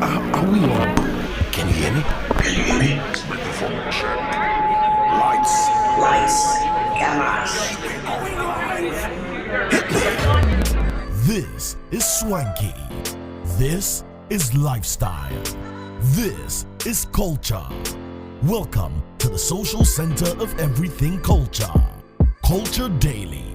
Are we on? Can you hear me? Can you hear me? Microphone check. Lights. Cameras. This is swanky. This is lifestyle. This is culture. Welcome to the social center of everything culture. Culture Daily.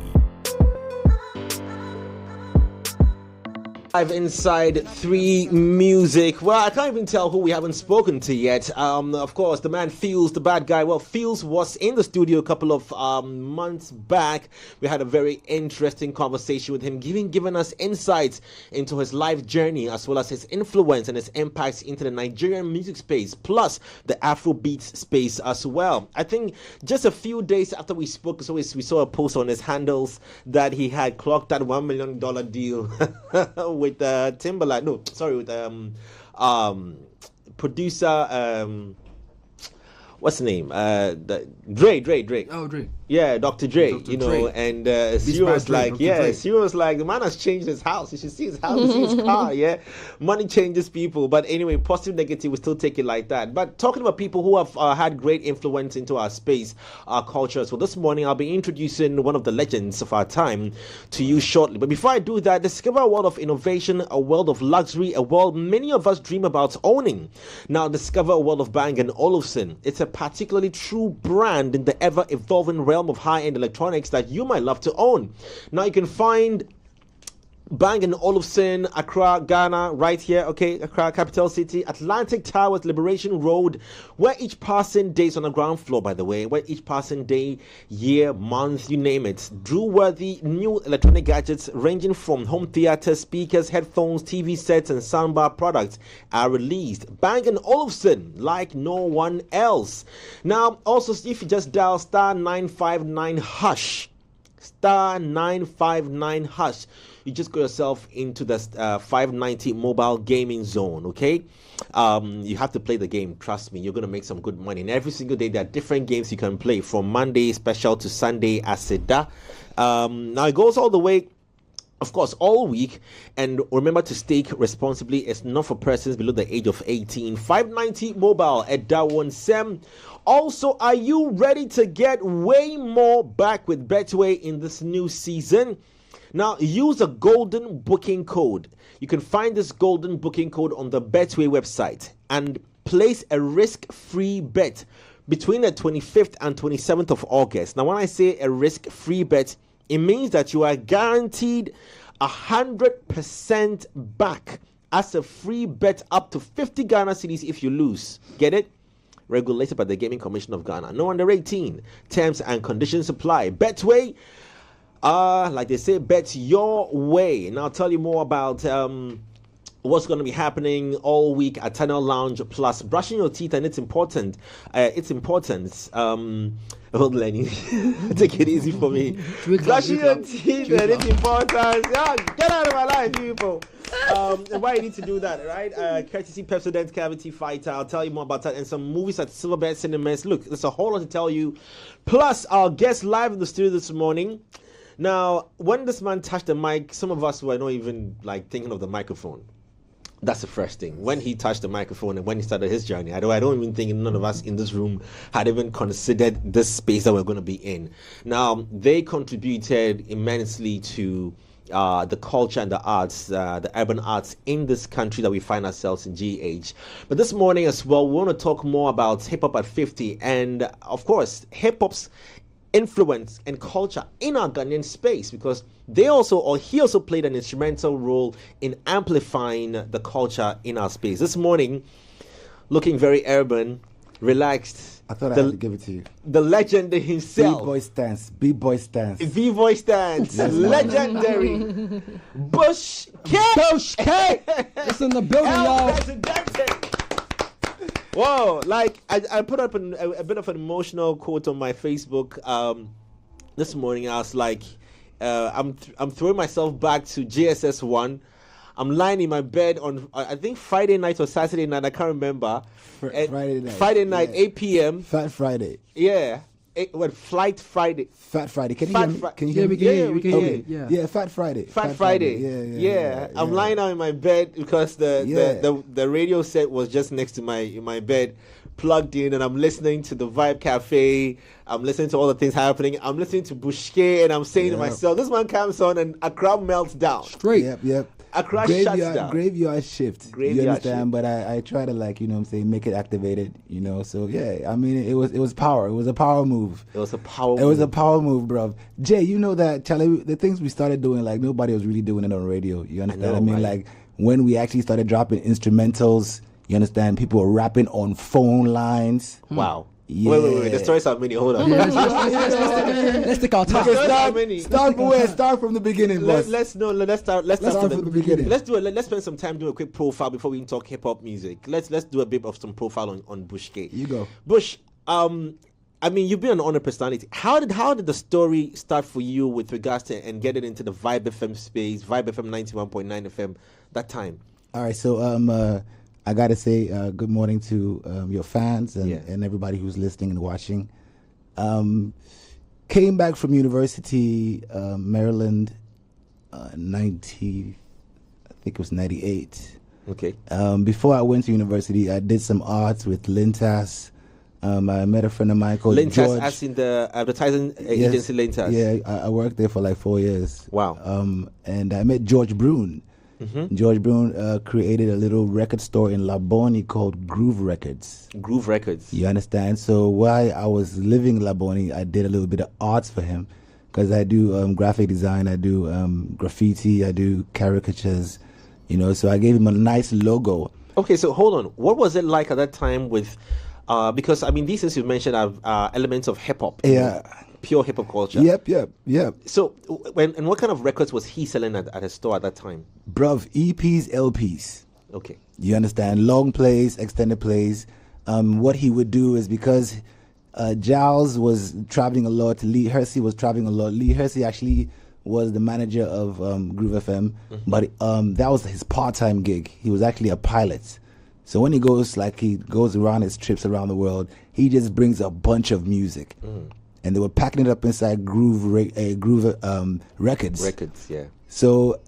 Live inside 3 Music. Well, I can't even tell who we haven't spoken to yet. Of course, the man Feels, the bad guy. Well, Feels was in the studio a couple of months back. We had a very interesting conversation with him, giving us insights into his life journey as well as his influence and his impacts into the Nigerian music space, plus the Afrobeat space as well. I think just a few days after we spoke, we saw a post on his handles that he had clocked that $1 million deal with Timberland. No, sorry, with producer. What's the name? Drake. Oh, Drake. Yeah, Dr. Dre. Dr. You know, Dre. And Sierra was like, Sierra was like, the man has changed his house. You should see his house, you see his car. Yeah, money changes people. But anyway, positive, negative, we still take it like that. But talking about people who have had great influence into our space, our culture. So this morning, I'll be introducing one of the legends of our time to you shortly. But before I do that, discover a world of innovation, a world of luxury, a world many of us dream about owning. Now, discover a world of Bang & Olufsen. It's a particularly true brand in the ever-evolving realm of high-end electronics that you might love to own. Now you can find Bang & Olufsen, Accra, Ghana, right here, okay, Accra, capital city, Atlantic Towers, Liberation Road, where each passing day is on the ground floor, by the way, where each passing day, year, month, you name it, drew-worthy new electronic gadgets ranging from home theater, speakers, headphones, TV sets, and soundbar products are released. Bang & Olufsen, like no one else. Now, also, if you just dial star 959 hash, star 959 hash, you just go yourself into the 590 mobile gaming zone, okay? You have to play the game, trust me, you're going to make some good money. And every single day there are different games you can play, from Monday special to Sunday Aseda. Now it goes all the way, of course, all week. And remember to stake responsibly. It's not for persons below the age of 18. 590 mobile at Dawon Sem. Also, are you ready to get way more back with Betway in this new season? Now, use a golden booking code. You can find this golden booking code on the Betway website and place a risk-free bet between the 25th and 27th of August. Now, when I say a risk-free bet, it means that you are guaranteed 100% back as a free bet up to 50 Ghana cedis if you lose. Get it? Regulated by the Gaming Commission of Ghana. No under 18. Terms and conditions apply. Betway, like they say, bet your way. Now I'll tell you more about what's going to be happening all week at Tunnel Lounge Plus. Brushing your teeth, and it's important. Hold Lenny, take it easy for me. Brushing your teeth, and it's important. Yeah, get out of my life, people. And why you need to do that, right? Courtesy Presidente Cavity Fighter. I'll tell you more about that, and some movies at Silverbird Cinemas. Look, there's a whole lot to tell you. Plus, our guest live in the studio this morning. Now, when this man touched the mic, some of us were not even like thinking of the microphone. That's the first thing. When he touched the microphone and when he started his journey, I don't even think none of us in this room had even considered this space that we're going to be in. Now, they contributed immensely to the culture and the arts, the urban arts in this country that we find ourselves in GH. But this morning as well, we want to talk more about Hip Hop at 50 and, of course, hip hop's influence and culture in our Ghanaian space, because he also played an instrumental role in amplifying the culture in our space. This morning, looking very urban, relaxed. I thought I had to give it to you. The legend himself. B-boy stance. B-boy stance. B-boy stance. Legendary. Bushke. It's in the building, y'all. Presidente. Whoa, like I put up a bit of an emotional quote on my Facebook this morning. I was like, I'm throwing myself back to JSS 1. I'm lying in my bed on, I think, Friday night or Saturday night. I can't remember. Friday night. Friday night, yeah. 8 p.m. Fat Friday. Yeah. Flight Friday. Fat Friday. Can you Fat hear me? Fri- Can you Yeah, hear we me? can hear you. Yeah, We can hear Okay. you. Yeah. Yeah, Fat Friday. Fat Friday. Yeah. I'm lying out in my bed because the radio set was just next to my bed, plugged in, and I'm listening to the Vibe Cafe. I'm listening to all the things happening. I'm listening to Bushke, and I'm saying to myself, this man comes on and Accra melts down. Straight. Yep. Accra shuts down. Graveyard shift. Graveyard you understand? shift. But I try to make it activated, So yeah, I mean it was power. It was a power move. It was a power It was a power move, bro. Jay, you know that, Charlie, the things we started doing, like nobody was really doing it on radio. You understand? I mean, right? like when we actually started dropping instrumentals, you understand? People were rapping on phone lines. Wow. Yeah. Wait. The stories are many. Hold on. Let's take our time. Okay, start from the beginning, boss. Let's start from the beginning. Let's spend some time doing a quick profile before we can talk hip hop music. Let's do a bit of some profile on Bushke. You go. Bush. I mean, you've been an honored personality. How did the story start for you with regards to and getting into the Vibe FM space, Vibe FM 91.9 FM that time? All right, so I gotta say good morning to your fans and everybody who's listening and watching. Came back from university, Maryland, I think it was 98. Okay. Before I went to university, I did some arts with Lintas. I met a friend of mine called Lintas, George. as in the advertising agency Lintas. Yeah, I worked there for like 4 years. Wow. And I met George Brune. Mm-hmm. George Brune created a little record store in Laboni called Groove Records. Groove Records. You understand? So while I was living in Laboni, I did a little bit of arts for him because I do graphic design, I do graffiti, I do caricatures, So I gave him a nice logo. Okay, so hold on. What was it like at that time with... because, I mean, these things you mentioned are elements of hip-hop. Yeah. Pure hip-hop culture. Yep. So, and what kind of records was he selling at his store at that time? Bruv, EPs, LPs. Okay. You understand? Long plays, extended plays. What he would do is because Giles was traveling a lot, Lee Hersey was traveling a lot. Lee Hersey actually was the manager of Groove FM, but that was his part-time gig. He was actually a pilot. So when he goes around his trips around the world, he just brings a bunch of music. And they were packing it up inside Groove Records. Records, yeah. So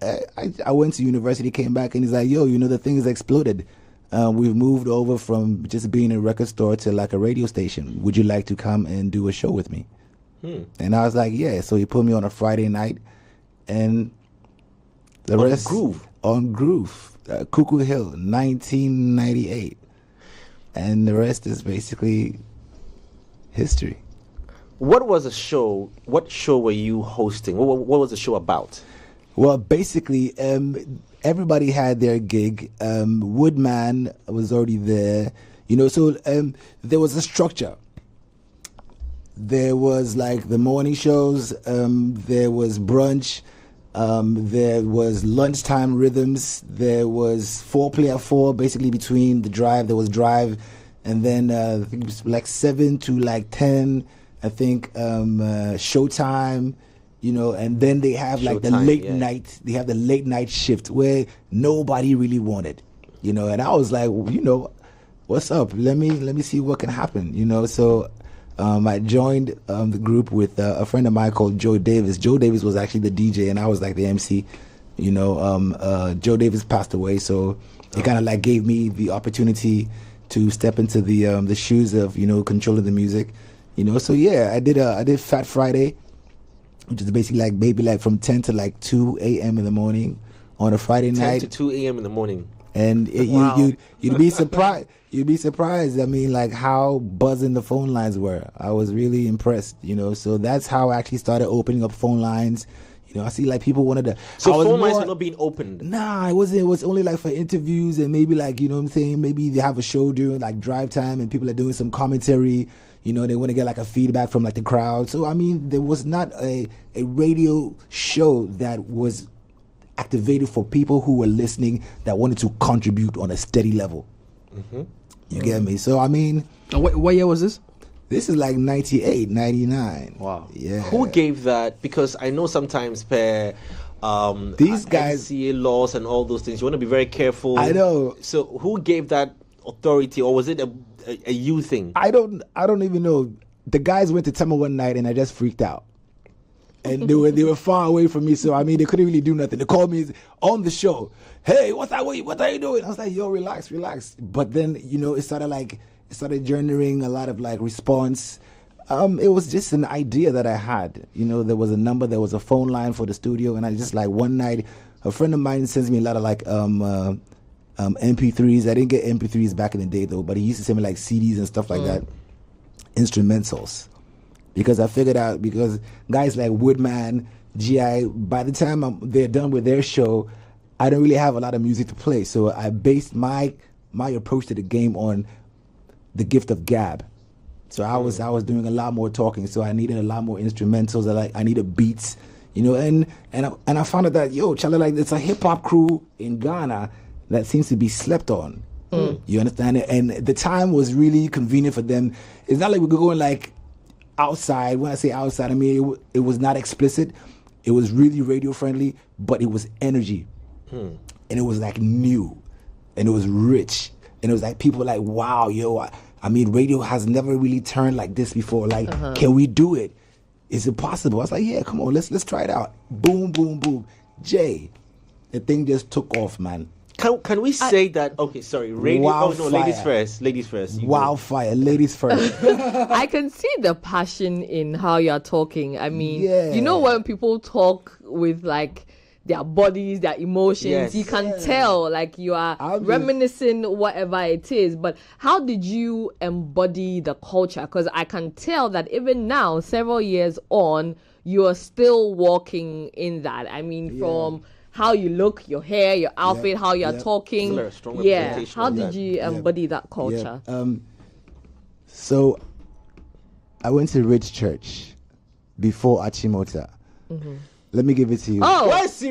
I went to university, came back, and he's like, yo, the thing has exploded. We've moved over from just being a record store to like a radio station. Would you like to come and do a show with me? And I was like, yeah. So he put me on a Friday night, and the rest... On Groove. Cuckoo Hill, 1998. And the rest is basically history. What was the show? What show were you hosting? What was the show about? Well, basically, everybody had their gig. Woodman was already there. So there was a structure. There was like the morning shows. There was brunch. There was lunchtime rhythms. There was 4 at 4, basically between the drive. There was drive, and then I think it was like 7 to like 10. I think Showtime, and then they have like the late night. They have the late night shift where nobody really wanted, And I was like, what's up? Let me see what can happen, So I joined the group with a friend of mine called Joe Davis. Joe Davis was actually the DJ, and I was like the MC. Joe Davis passed away, so it kind of like gave me the opportunity to step into the shoes of controlling the music. So yeah, I did Fat Friday, which is basically like maybe like from 10 to like 2 a.m. in the morning on a Friday night. 10 to 2 a.m. in the morning. And you'd be surprised. You'd be surprised. I mean, like how buzzing the phone lines were. I was really impressed. So that's how I actually started opening up phone lines. I see like people wanted to. So phone lines were not being opened. Nah, it wasn't. It was only like for interviews and maybe like what I'm saying. Maybe they have a show during like drive time and people are doing some commentary. They want to get like a feedback from like the crowd. So I mean, there was not a radio show that was activated for people who were listening that wanted to contribute on a steady level. You get me? So I mean, what year was this? This is like 98, 99. Wow. Yeah. Who gave that? Because I know sometimes these guys, FCA laws and all those things, you want to be very careful. I know. So who gave that authority, or was it a you thing? I don't even know. the guys went to Tama one night and I just freaked out. And they were far away from me, so I mean they couldn't really do nothing. They called me on the show. Hey, what are you doing? I was like, yo, relax. But then, it started generating a lot of like response. It was just an idea that I had. There was a number, there was a phone line for the studio, and I just like one night, a friend of mine sends me a lot of like MP3s. I didn't get MP3s back in the day though, but he used to send me like CDs and stuff like that, instrumentals. Because I figured out, because guys like Woodman, GI, by the time they're done with their show, I don't really have a lot of music to play. So I based my approach to the game on the gift of gab. So I was doing a lot more talking. So I needed a lot more instrumentals. I needed beats, and I found out that Charlie, like it's a hip hop crew in Ghana that seems to be slept on. You understand it? And the time was really convenient for them. It's not like we were going like outside. When I say outside, I mean it was not explicit. It was really radio friendly, but it was energy, and it was like new, and it was rich, and it was like people were like, wow, I mean radio has never really turned like this before. Like, can we do it? Is it possible? I was like, yeah, come on, let's try it out. Boom, boom, boom. Jay, the thing just took off, man. Can we say that? Okay, sorry. Radio. Wildfire. Oh no, ladies first. Ladies first. Wildfire. Ladies first. I can see the passion in how you're talking. I mean, when people talk with like their bodies, their emotions, you can tell like you are reminiscing whatever it is. But how did you embody the culture? Because I can tell that even now, several years on, you are still walking in that. I mean, from how you look, your hair, your outfit, how you're talking. How did you embody that culture? So I went to Ridge Church before Achimota. Let me give it to you. Oh, was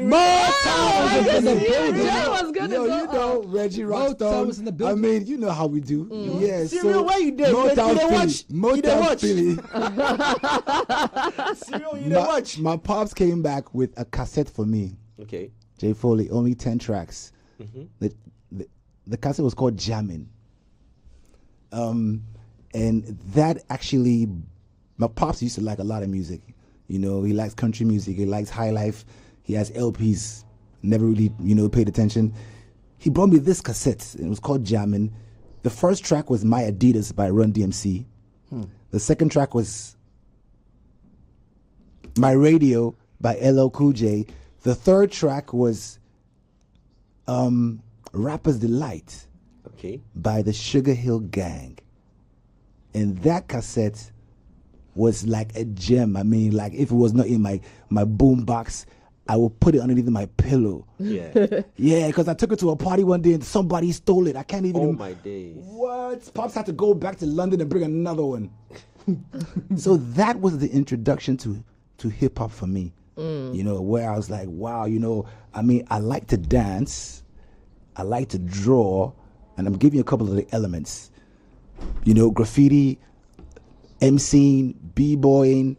was gonna go. Reggie Rockstone. I mean, you know how we do. Yeah, Cyril, where you did? Motown Philly. Cyril, you didn't watch? My pops came back with a cassette for me. Okay. Jay Foley, only 10 tracks. The cassette was called Jammin'. And that actually, my pops used to like a lot of music. He likes country music, he likes high life, he has LPs, never really, paid attention. He brought me this cassette, and it was called Jammin'. The first track was My Adidas by Run DMC. The second track was My Radio by LL Cool J. The third track was Rapper's Delight by the Sugar Hill Gang. And that cassette was like a gem. I mean, like if it was not in my boom box, I would put it underneath my pillow. Yeah, because I took it to a party one day and somebody stole it. I can't even... Oh, my days. What? Pops had to go back to London and bring another one. So that was the introduction to hip-hop for me. Where I was like, wow, I mean, I like to dance, I like to draw, and I'm giving you a couple of the elements. Graffiti, MCing, b-boying,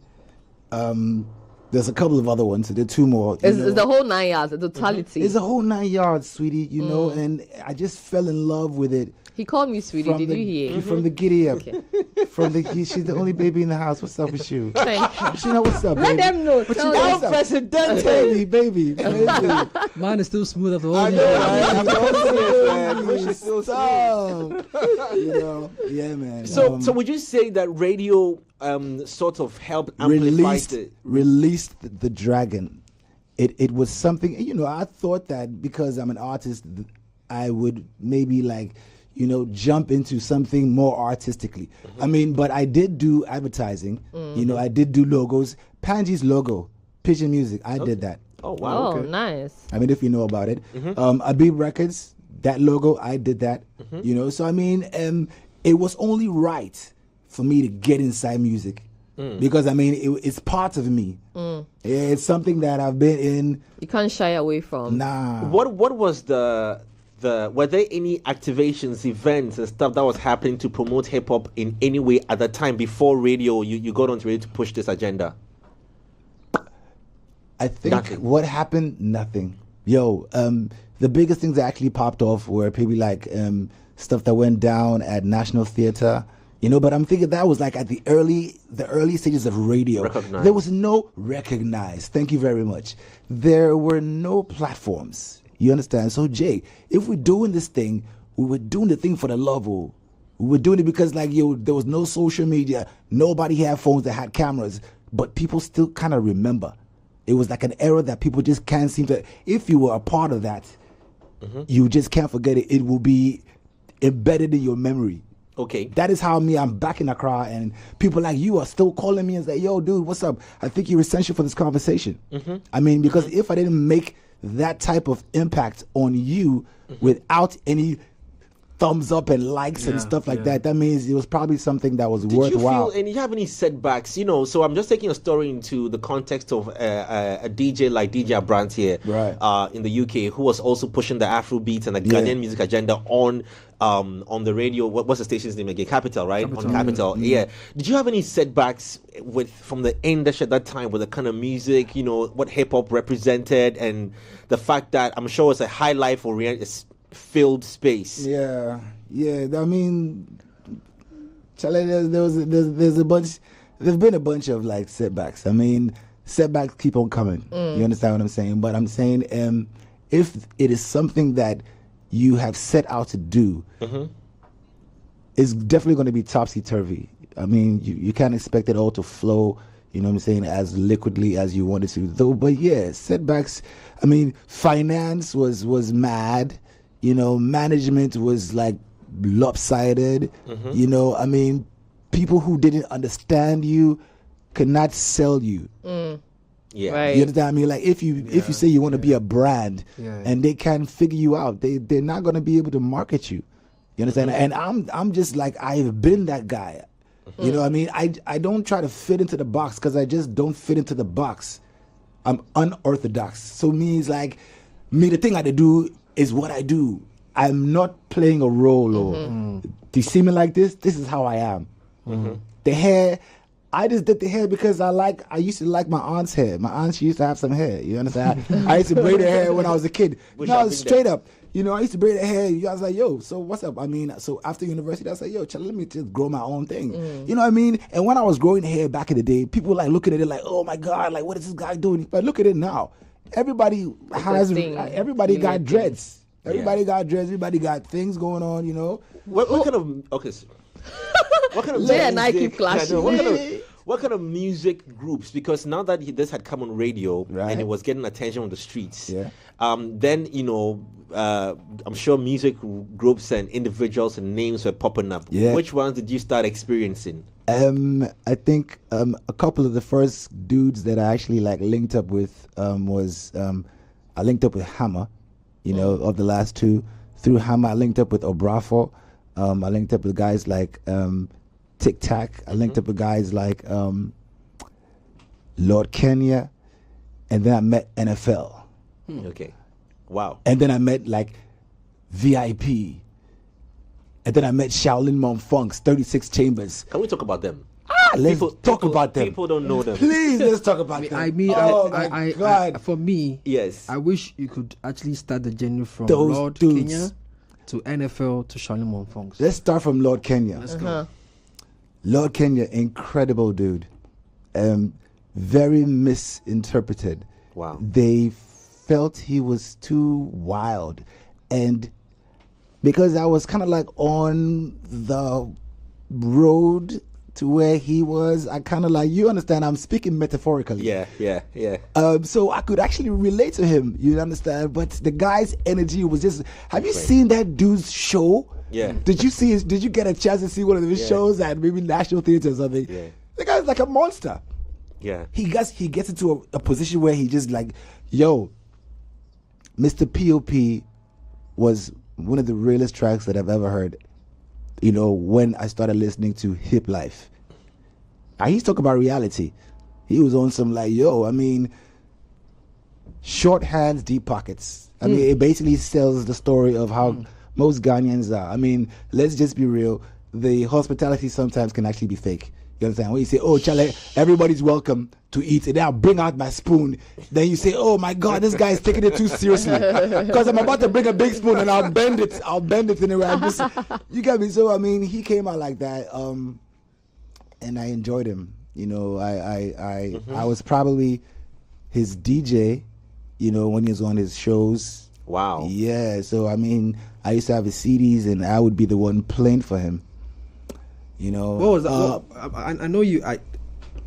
there's a couple of other ones. There are two more. It's the whole 9 yards, the totality. It's the whole 9 yards, sweetie, and I just fell in love with it. He called me sweetie, did you hear? From the giddy up. She's the only baby in the house. What's up with you? Thank you. She know what's up, Let baby. them know. But Tell you know them. what's up. Baby. Mine is still smooth after all I these know, years. right? She's still strong. Yeah, man. So would you say that radio sort of helped amplify released the dragon? It was something, I thought that because I'm an artist, I would maybe jump into something more artistically. I mean, but I did do advertising. I did do logos. Panji's logo, Pigeon Music, I did that. Oh, wow. Oh, nice. I mean, if you know about it. Abib Records, that logo, I did that. So I mean, it was only right for me to get inside music. Because I mean, it's part of me. It's something that I've been in. You can't shy away from. Nah. What was were there any activations, events, and stuff that was happening to promote hip hop in any way at the time before radio? You got onto radio to push this agenda. I think what happened, nothing. The biggest things that actually popped off were maybe stuff that went down at National Theatre. You know, but I'm thinking that was like at the early stages of radio. Recognized. There was no recognized. Thank you very much. There were no platforms. You understand? So Jay, if we're doing this thing, we were doing the thing for the love. We were doing it because there was no social media. Nobody had phones that had cameras, but people still kind of remember. It was like an era that people just can't seem to. If you were a part of that, you just can't forget it. It will be embedded in your memory. Okay. That is how I'm back in Accra, and people like you are still calling me and say, yo, dude, what's up? I think you're essential for this conversation. I mean, because if I didn't make that type of impact on you without any thumbs up and likes and stuff like that means it was probably something that was worthwhile. And you have any setbacks? You know, so I'm just taking a story into the context of a DJ like DJ Abrant here, in the UK, who was also pushing the Afro beats and the Ghanaian music agenda on the radio. What's the station's name again? Capital, right? On Capital. Yeah. Did you have any setbacks from the industry at that time with the kind of music, you know, what hip hop represented, and the fact that I'm sure it's a high life filled space? Yeah. I mean, Charlie, there's a bunch. There's been a bunch of like setbacks. I mean, setbacks keep on coming. You understand what I'm saying? But I'm saying, if it is something that you have set out to do, it's definitely going to be topsy-turvy. I mean, you can't expect it all to flow, you know what I'm saying, as liquidly as you want it to. Though, but yeah, setbacks. I mean, finance was mad. You know, management was like lopsided. You know, I mean, people who didn't understand you could not sell you. Yeah, right. You understand? I mean, like if you say you want to be a brand and they can't figure you out, they're not going to be able to market you. You understand? And I'm just like, I've been that guy. You know what I mean? I don't try to fit into the box because I just don't fit into the box. I'm unorthodox. So means like the thing I had to do is what I do. I'm not playing a role or do you see me like this? This is how I am. The hair, I just did the hair because I used to like my aunt's hair. My aunt, she used to have some hair. You understand? I used to braid her hair when I was a kid. No, straight up. You know, I used to braid her hair. I was like, yo, so what's up? I mean, so after university, I was like, yo, let me just grow my own thing. You know what I mean? And when I was growing hair back in the day, people were like looking at it like, oh my God, like what is this guy doing? But look at it now. Everybody got dreads. Everybody got dreads. Everybody got things going on, you know. What kind of what kind of Jay and I keep clashing. What kind of music groups? Because now that this had come on radio and it was getting attention on the streets, then you know, I'm sure music groups and individuals and names were popping up. Which ones did you start experiencing? I think a couple of the first dudes that I actually like linked up with was I linked up with Hammer, you know, of the last two. Through Hammer, I linked up with Obrafo. I linked up with guys like Tic Tac. I linked up with guys like Lord Kenya, and then I met NFL. Okay, wow. And then I met like VIP, and then I met Shaolin Monfunk's 36 Chambers. Can we talk about them? Let's talk about them. People don't know them. Please, let's talk about them. I mean, God. For me, yes, I wish you could actually start the journey from those Lord dudes. Kenya to NFL to Shaolin Monfunk. Let's start from Lord Kenya. Let's go. Lord Kenya, incredible dude. Very misinterpreted. Wow. They felt he was too wild. And because I was kind of like on the road to where he was, I kind of like, you understand, I'm speaking metaphorically. Yeah. So I could actually relate to him, you understand? But the guy's energy was just, have you seen that dude's show? Yeah. Did you get a chance to see one of his shows at maybe National Theatre or something? Yeah. The guy's like a monster. Yeah. He gets into a position where he just like, yo, Mr. P.O.P. was one of the realest tracks that I've ever heard. You know, when I started listening to Hip Life. He's talking about reality. He was on some like, yo, I mean, short hands, deep pockets. I mean, it basically tells the story of how most Ghanaians are. I mean, let's just be real. The hospitality sometimes can actually be fake. You understand? When you say, "Oh, Charlie, everybody's welcome to eat," and then I'll bring out my spoon. Then you say, "Oh my God, this guy is taking it too seriously," because I'm about to bring a big spoon and I'll bend it anyway. You get me? So I mean, he came out like that, and I enjoyed him. You know, I was probably his DJ. You know, when he was on his shows. Wow. Yeah. So I mean, I used to have his CDs, and I would be the one playing for him. You know, what was that? I know you.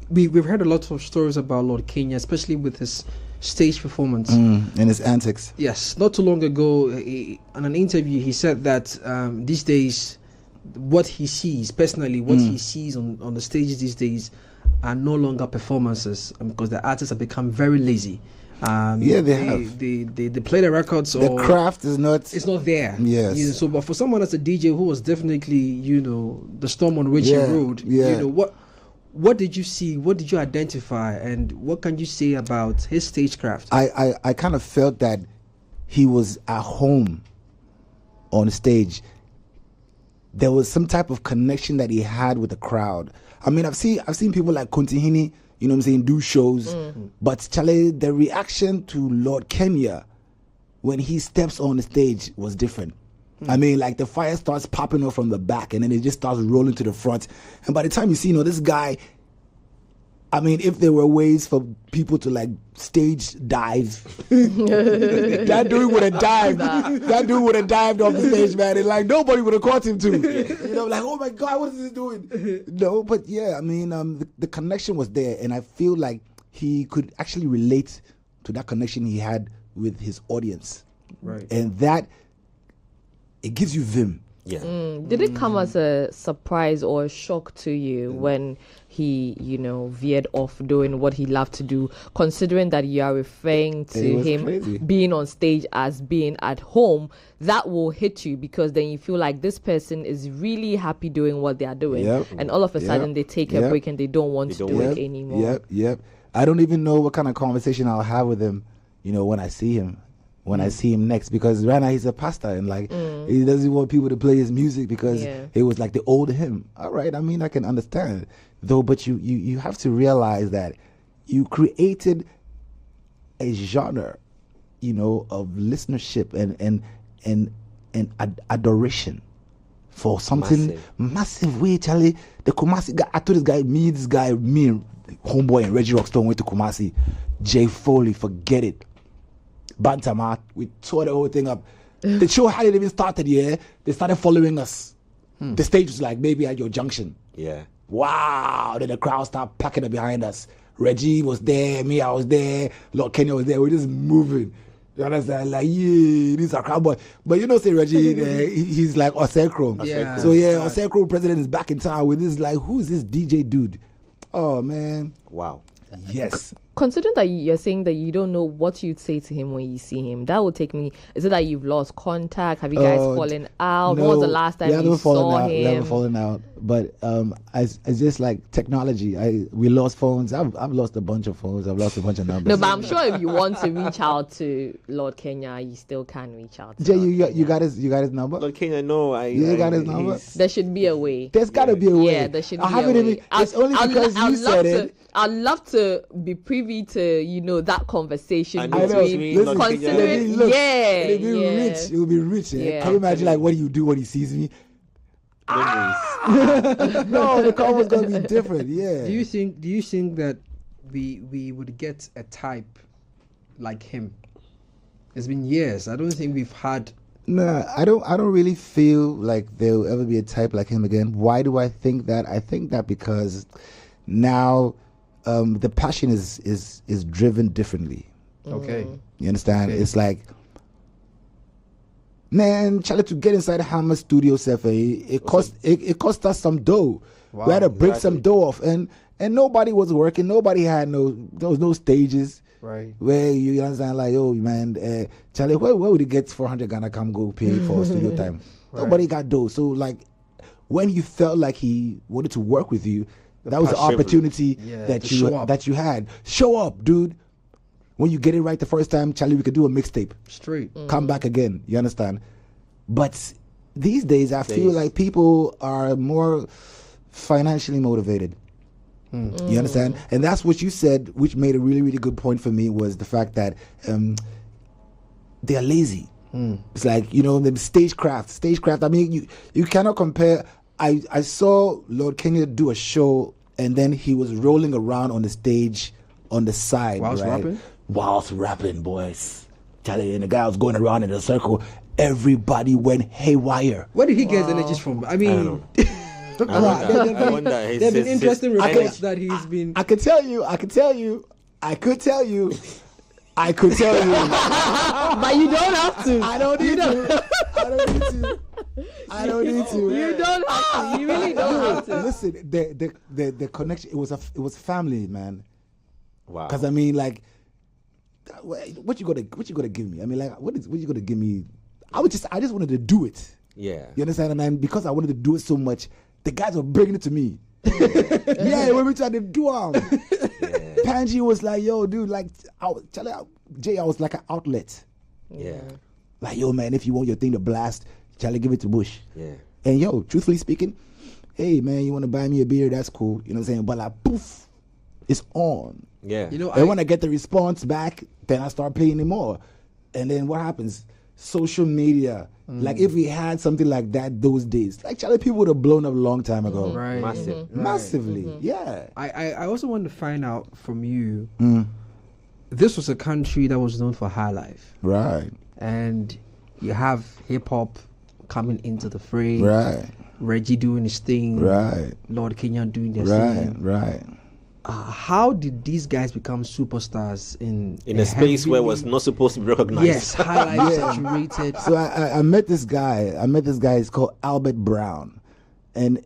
We've heard a lot of stories about Lord Kenya, especially with his stage performance and his antics. Yes, not too long ago, in an interview, he said that these days, what he sees personally, what he sees on the stages these days, are no longer performances because the artists have become very lazy. They have. They play the records. The craft is not. It's not there. Yes. You know, so, but for someone as a DJ who was definitely, you know, the storm on which he rode. Yeah. You know what did you see? What did you identify? And what can you say about his stagecraft? I kind of felt that he was at home on stage. There was some type of connection that he had with the crowd. I mean, I've seen people like Kontihini, you know what I'm saying, do shows. But Charlie, the reaction to Lord Kenya when he steps on the stage was different. I mean, like the fire starts popping off from the back and then it just starts rolling to the front. And by the time you see, you know, this guy, I mean, if there were ways for people to like stage dive, that dude would have dived. That dude would have dived off the stage, man. And like nobody would have caught him too. You know, like, oh my God, what is he doing? No, but yeah, I mean, the connection was there, and I feel like he could actually relate to that connection he had with his audience, right? And that it gives you vim. Yeah. Did it come as a surprise or a shock to you when he, you know, veered off doing what he loved to do, considering that you are referring to him being on stage as being at home? That will hit you because then you feel like this person is really happy doing what they are doing. And all of a sudden they take a break and they don't want to do it anymore. Yep. I don't even know what kind of conversation I'll have with him, you know, when I see him. I see him next, because right now he's a pastor and like he doesn't want people to play his music because it was like the old hymn. All right, I mean, I can understand though, but you have to realize that you created a genre, you know, of listenership and adoration for something massive. Way, Charlie, the Kumasi guy. I told me, homeboy and Reggie Rockstone went to Kumasi. Jay Foley, forget it. Bantama, we tore the whole thing up. The show hadn't even started yet. They started following us. The stage was like maybe at your junction. Yeah. Wow. Then the crowd started packing up behind us. Reggie was there, me, I was there, Lord Kenya was there. We're just moving. You understand? Like, yeah, these are cowboy. But you know, say Reggie, he's like Osekro. Yeah. So yeah, Osekro president is back in town with this, like, who's this DJ dude? Oh man. Wow. Yes. Considering that you're saying that you don't know what you'd say to him when you see him, that would take me. Is it that you've lost contact? Have you guys fallen out? No, when was the last time you saw him? We haven't fallen out. But it's just like technology. We lost phones. I've lost a bunch of phones. I've lost a bunch of numbers. No, but I'm sure if you want to reach out to Lord Kenya, you still can reach out. Jay, you got his number? Lord Kenya, no. You got his number? There should be a way. There's got to be a way. Yeah, there should be a way. It's only because you said it. I'd love to be privy to, you know, that conversation between considering, it'll be rich. Yeah. Can you imagine like what do you do when he sees me? No, the combo's gonna be different. Yeah. Do you think that we would get a type like him? It's been years. I don't think we've had. No, I don't really feel like there will ever be a type like him again. Why do I think that? I think that because now the passion is driven differently. Okay. You understand? Okay. It's like, man, Charlie, to get inside Hammer Studio, it cost us some dough. Wow, we had to break some dough off, and nobody was working. Nobody had there was no stages. Right. Where you understand, like, oh man, Charlie, where would he get 400 Ghana come go pay for studio time? Right. Nobody got dough. So like, when you felt like he wanted to work with you, that was the opportunity that you had. Show up, dude. When you get it right the first time, Charlie, we could do a mixtape. Straight. Come back again. You understand? But these days, I feel like people are more financially motivated. You understand? And that's what you said, which made a really, really good point for me, was the fact that they are lazy. It's like, the stagecraft. I mean, you cannot compare. I saw Lord Kenya do a show, and then he was rolling around on the stage on the side. Whilst rapping, boys. Charlie, and the guy was going around in a circle. Everybody went haywire. Where did he get his energies from? I mean, I wonder. There have been interesting reports that he's been. I could tell you. But you don't have to. I don't need to. You don't have to. You really don't have to. Listen, the connection. It was family, man. Wow. Because I mean, like, what you gonna give me? I mean, like, what you gonna give me? I just wanted to do it. Yeah. You understand? And because I wanted to do it so much, the guys were bringing it to me. Yeah, when we tried to do Panji was like, yo, dude, like, Jay, I was like an outlet. Yeah. Like, yo, man, if you want your thing to blast, Charlie, give it to Bush. Yeah. And yo, truthfully speaking, hey, man, you want to buy me a beer? That's cool. You know what I'm saying? But like, poof, it's on. Yeah. And when I get the response back, then I start playing it more. And then what happens? Social media. Like, if we had something like that those days, like, Charlie, people would have blown up a long time ago. Right. Massively. Yeah. I also want to find out from you. This was a country that was known for high life. Right. And you have hip hop coming into the fray. Right. Reggie doing his thing. Right. Lord Kenya doing their thing. Right. How did these guys become superstars in a space where it was not supposed to be recognized? Yes, high life saturated. So I met this guy. He's called Albert Brown, and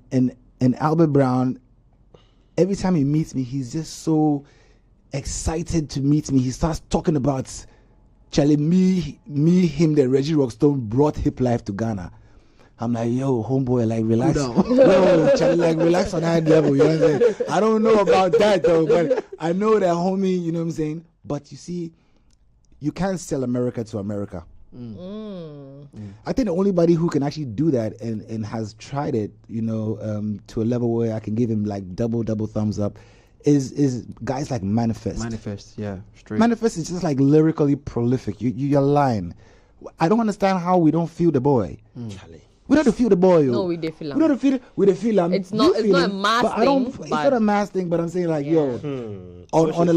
Albert Brown, every time he meets me, he's just so excited to meet me. He starts talking about Charlie, him, that Reggie Rockstone brought hip life to Ghana. I'm like, yo, homeboy, like, relax. Yo, Charlie, like, relax on that level, you know what I'm saying? I don't know about that, though, but I know that, homie, you know what I'm saying? But you see, you can't sell America to America. I think the only body who can actually do that and has tried it, to a level where I can give him, like, double thumbs up is guys like Manifest. Straight. Manifest is just, like, lyrically prolific. You're lying. I don't understand how we don't feel the boy. Charlie. We don't feel the boy. No, we did feel him. We don't feel it. We don't feel him. It's not a mass thing. It's not a mass thing. But I'm saying, like, on a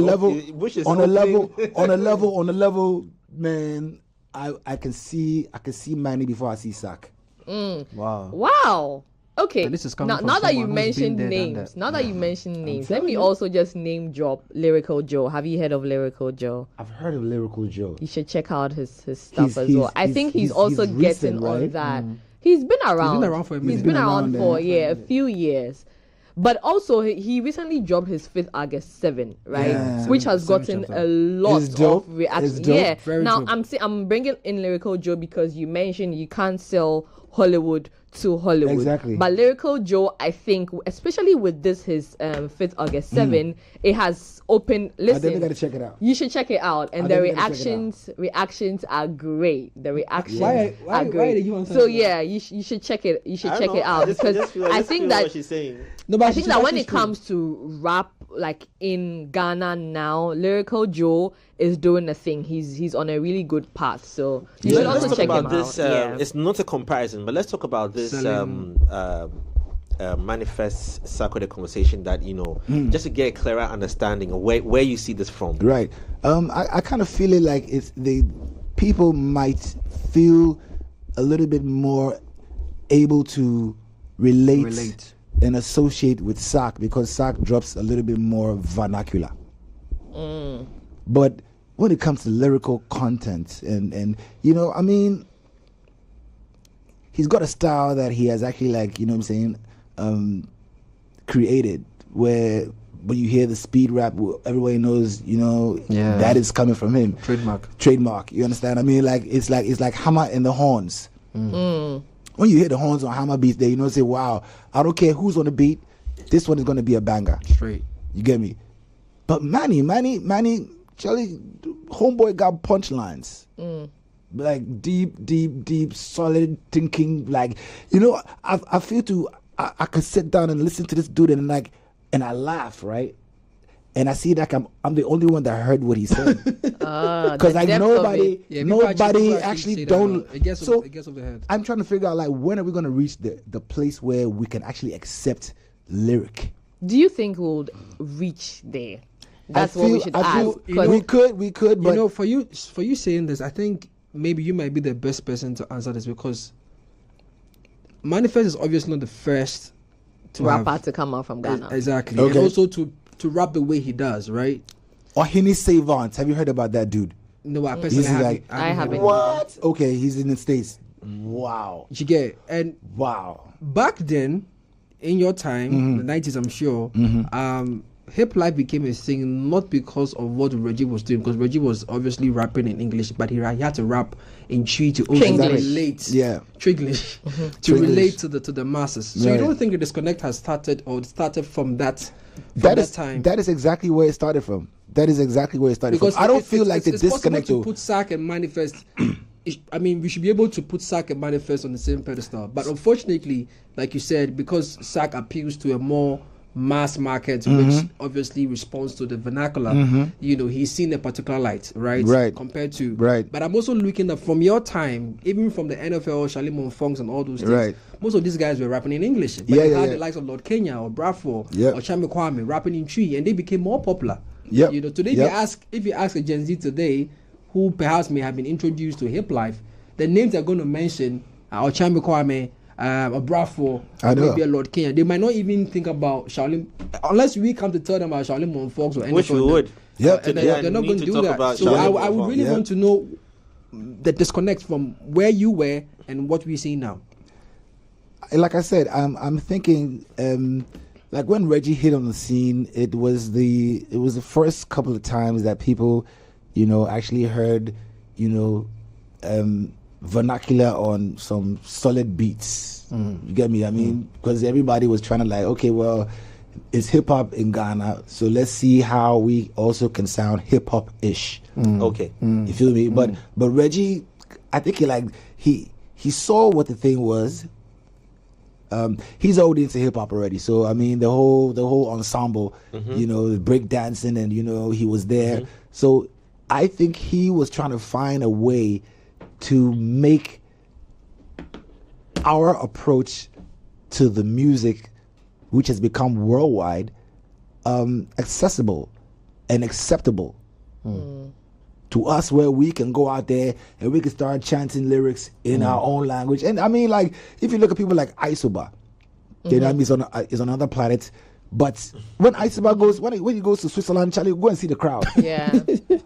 level, man. I can see Manny before I see Sack. Wow. Okay. And this is now that you mentioned names, let me also just name drop Lyrical Joe. Have you heard of Lyrical Joe? I've heard of Lyrical Joe. You should check out his stuff as well. I think he's also getting on that. He's been around. He's been around for a few years. But also, he recently dropped his 5th August 7, right? Yeah. Which has gotten a lot of reaction. Yeah. Now, I'm bringing in Lyrical Joe because you mentioned you can't sell Hollywood to Hollywood. Exactly. But Lyrical Joe, I think, especially with his 5th August 7, it has opened. Listen, I definitely got to check it out. You should check it out, and the reactions are great. The reactions are great. Why did you want to? So yeah, you should check it. You should check it out because I think that what she's saying. No, I think that when it comes to rap, like in Ghana now, Lyrical Joe is doing a thing. He's on a really good path. So you should also check him out. It's not a comparison, but let's talk about this Manifest circle conversation that just to get a clearer understanding of where you see this from. Right. I kind of feel it like people might feel a little bit more able to relate and associate with Sack because Sack drops a little bit more vernacular. But when it comes to lyrical content and I mean, he's got a style that he has actually, like, created, where when you hear the speed rap, everybody knows, that is coming from him. Trademark. You understand? I mean, like, it's like hammer and the horns. When you hear the horns on hammer beats, there, say, wow, I don't care who's on the beat, this one is going to be a banger. Straight. You get me? But Manny, Charlie, homeboy got punchlines. Like deep, solid thinking. Like, I feel I could sit down and listen to this dude and, like, and I laugh, right? And I see that I'm the only one that heard what he said. Because like nobody actually don't. It gets over the head. I'm trying to figure out like when are we going to reach the place where we can actually accept lyric. Do you think we'll reach there? That's what we should ask. We could, but for you saying this, I think maybe you might be the best person to answer this, because Manifest is obviously not the first rapper to come out from Ghana. Exactly. Okay. And also to rap the way he does, right? Or Henny Savant. Have you heard about that dude? No, I personally haven't. I haven't. What? Okay, he's in the States. Wow. You get it? And wow. back then, in your time, the 90s, I'm sure, hip life became a thing not because of what Reggie was doing, because Reggie was obviously rapping in English, but he had to rap in Twi to also relate. Yeah. Triglish. To relate to the masses. So you don't think the disconnect has started from that time? That is exactly where it started from. That is exactly where it started because from. I don't feel like the disconnect. To put Sack and Manifest. I mean, we should be able to put Sack and Manifest on the same pedestal, but unfortunately, like you said, because Sack appeals to a more mass market, which obviously responds to the vernacular, he's seen a particular light, right? Compared to, but I'm also looking at from your time, even from the NFL, Charlie Monfonks and all those things, most of these guys were rapping in English, but they had the likes of Lord Kenya or Bradford or Chame Kwame rapping in Twi, and they became more popular. Today if you ask a Gen Z today who perhaps may have been introduced to hip life, the names they're going to mention are Chame Kwame, a Bradford, maybe a Lord Kenya. They might not even think about Charlie, unless we come to tell them about Charlie Monfonks or anything. Which we would. They're not going to do that. So I would really want to know the disconnect from where you were and what we see now. Like I said, I'm thinking, like when Reggie hit on the scene, it was the first couple of times that people, actually heard, vernacular on some solid beats. You get me? I mean, because everybody was trying to like, okay, well, it's hip hop in Ghana, so let's see how we also can sound hip hop ish. Okay, you feel me? But Reggie, I think he saw what the thing was. He's already into hip hop already, so I mean the whole ensemble, break dancing, and he was there. So I think he was trying to find a way to make our approach to the music, which has become worldwide, accessible and acceptable to us, where we can go out there and we can start chanting lyrics in our own language. And I mean, like, if you look at people like Isoba, is on another planet. But when Isoba goes, when he goes to Switzerland, Charlie, go and see the crowd. Yeah.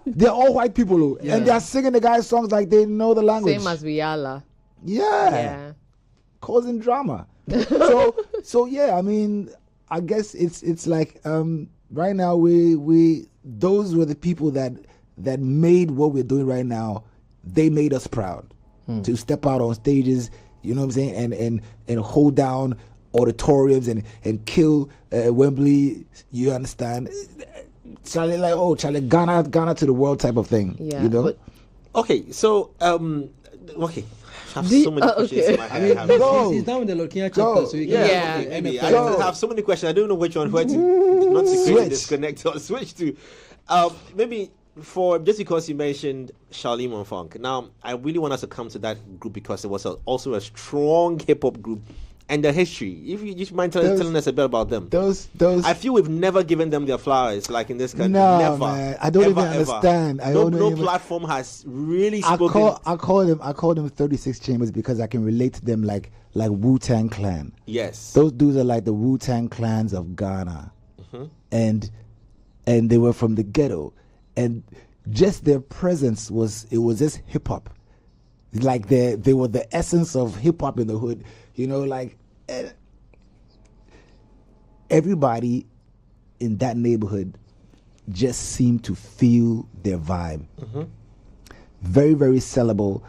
They're all white people, and they're singing the guy's songs like they know the language. Same as Viala. Yeah. Causing drama. so yeah, I mean, I guess it's like right now we those were the people that made what we're doing right now. They made us proud to step out on stages, you know what I'm saying, and hold down auditoriums and kill Wembley. You understand? Charlie, like, Charlie, Ghana to the world type of thing. Yeah. But, okay, so okay. I have so many questions in my head. He's down with the Lord Kenya chapter, so you can maybe. I have so many questions. I don't know which one where to not to create a disconnect or switch to. Maybe just because you mentioned Charlie Monfonk. Now, I really want us to come to that group because it was also a strong hip hop group. And the history, if you just mind telling us a bit about them. Those I feel we've never given them their flowers, like in this country. No, never, man. I don't even understand. No platform has really spoken. I call them 36 Chambers because I can relate to them like Wu-Tang Clan. Yes. Those dudes are like the Wu-Tang Clans of Ghana. And they were from the ghetto. And just their presence was just hip hop. Like they were the essence of hip hop in the hood. Like everybody in that neighborhood just seemed to feel their vibe. Very, very sellable,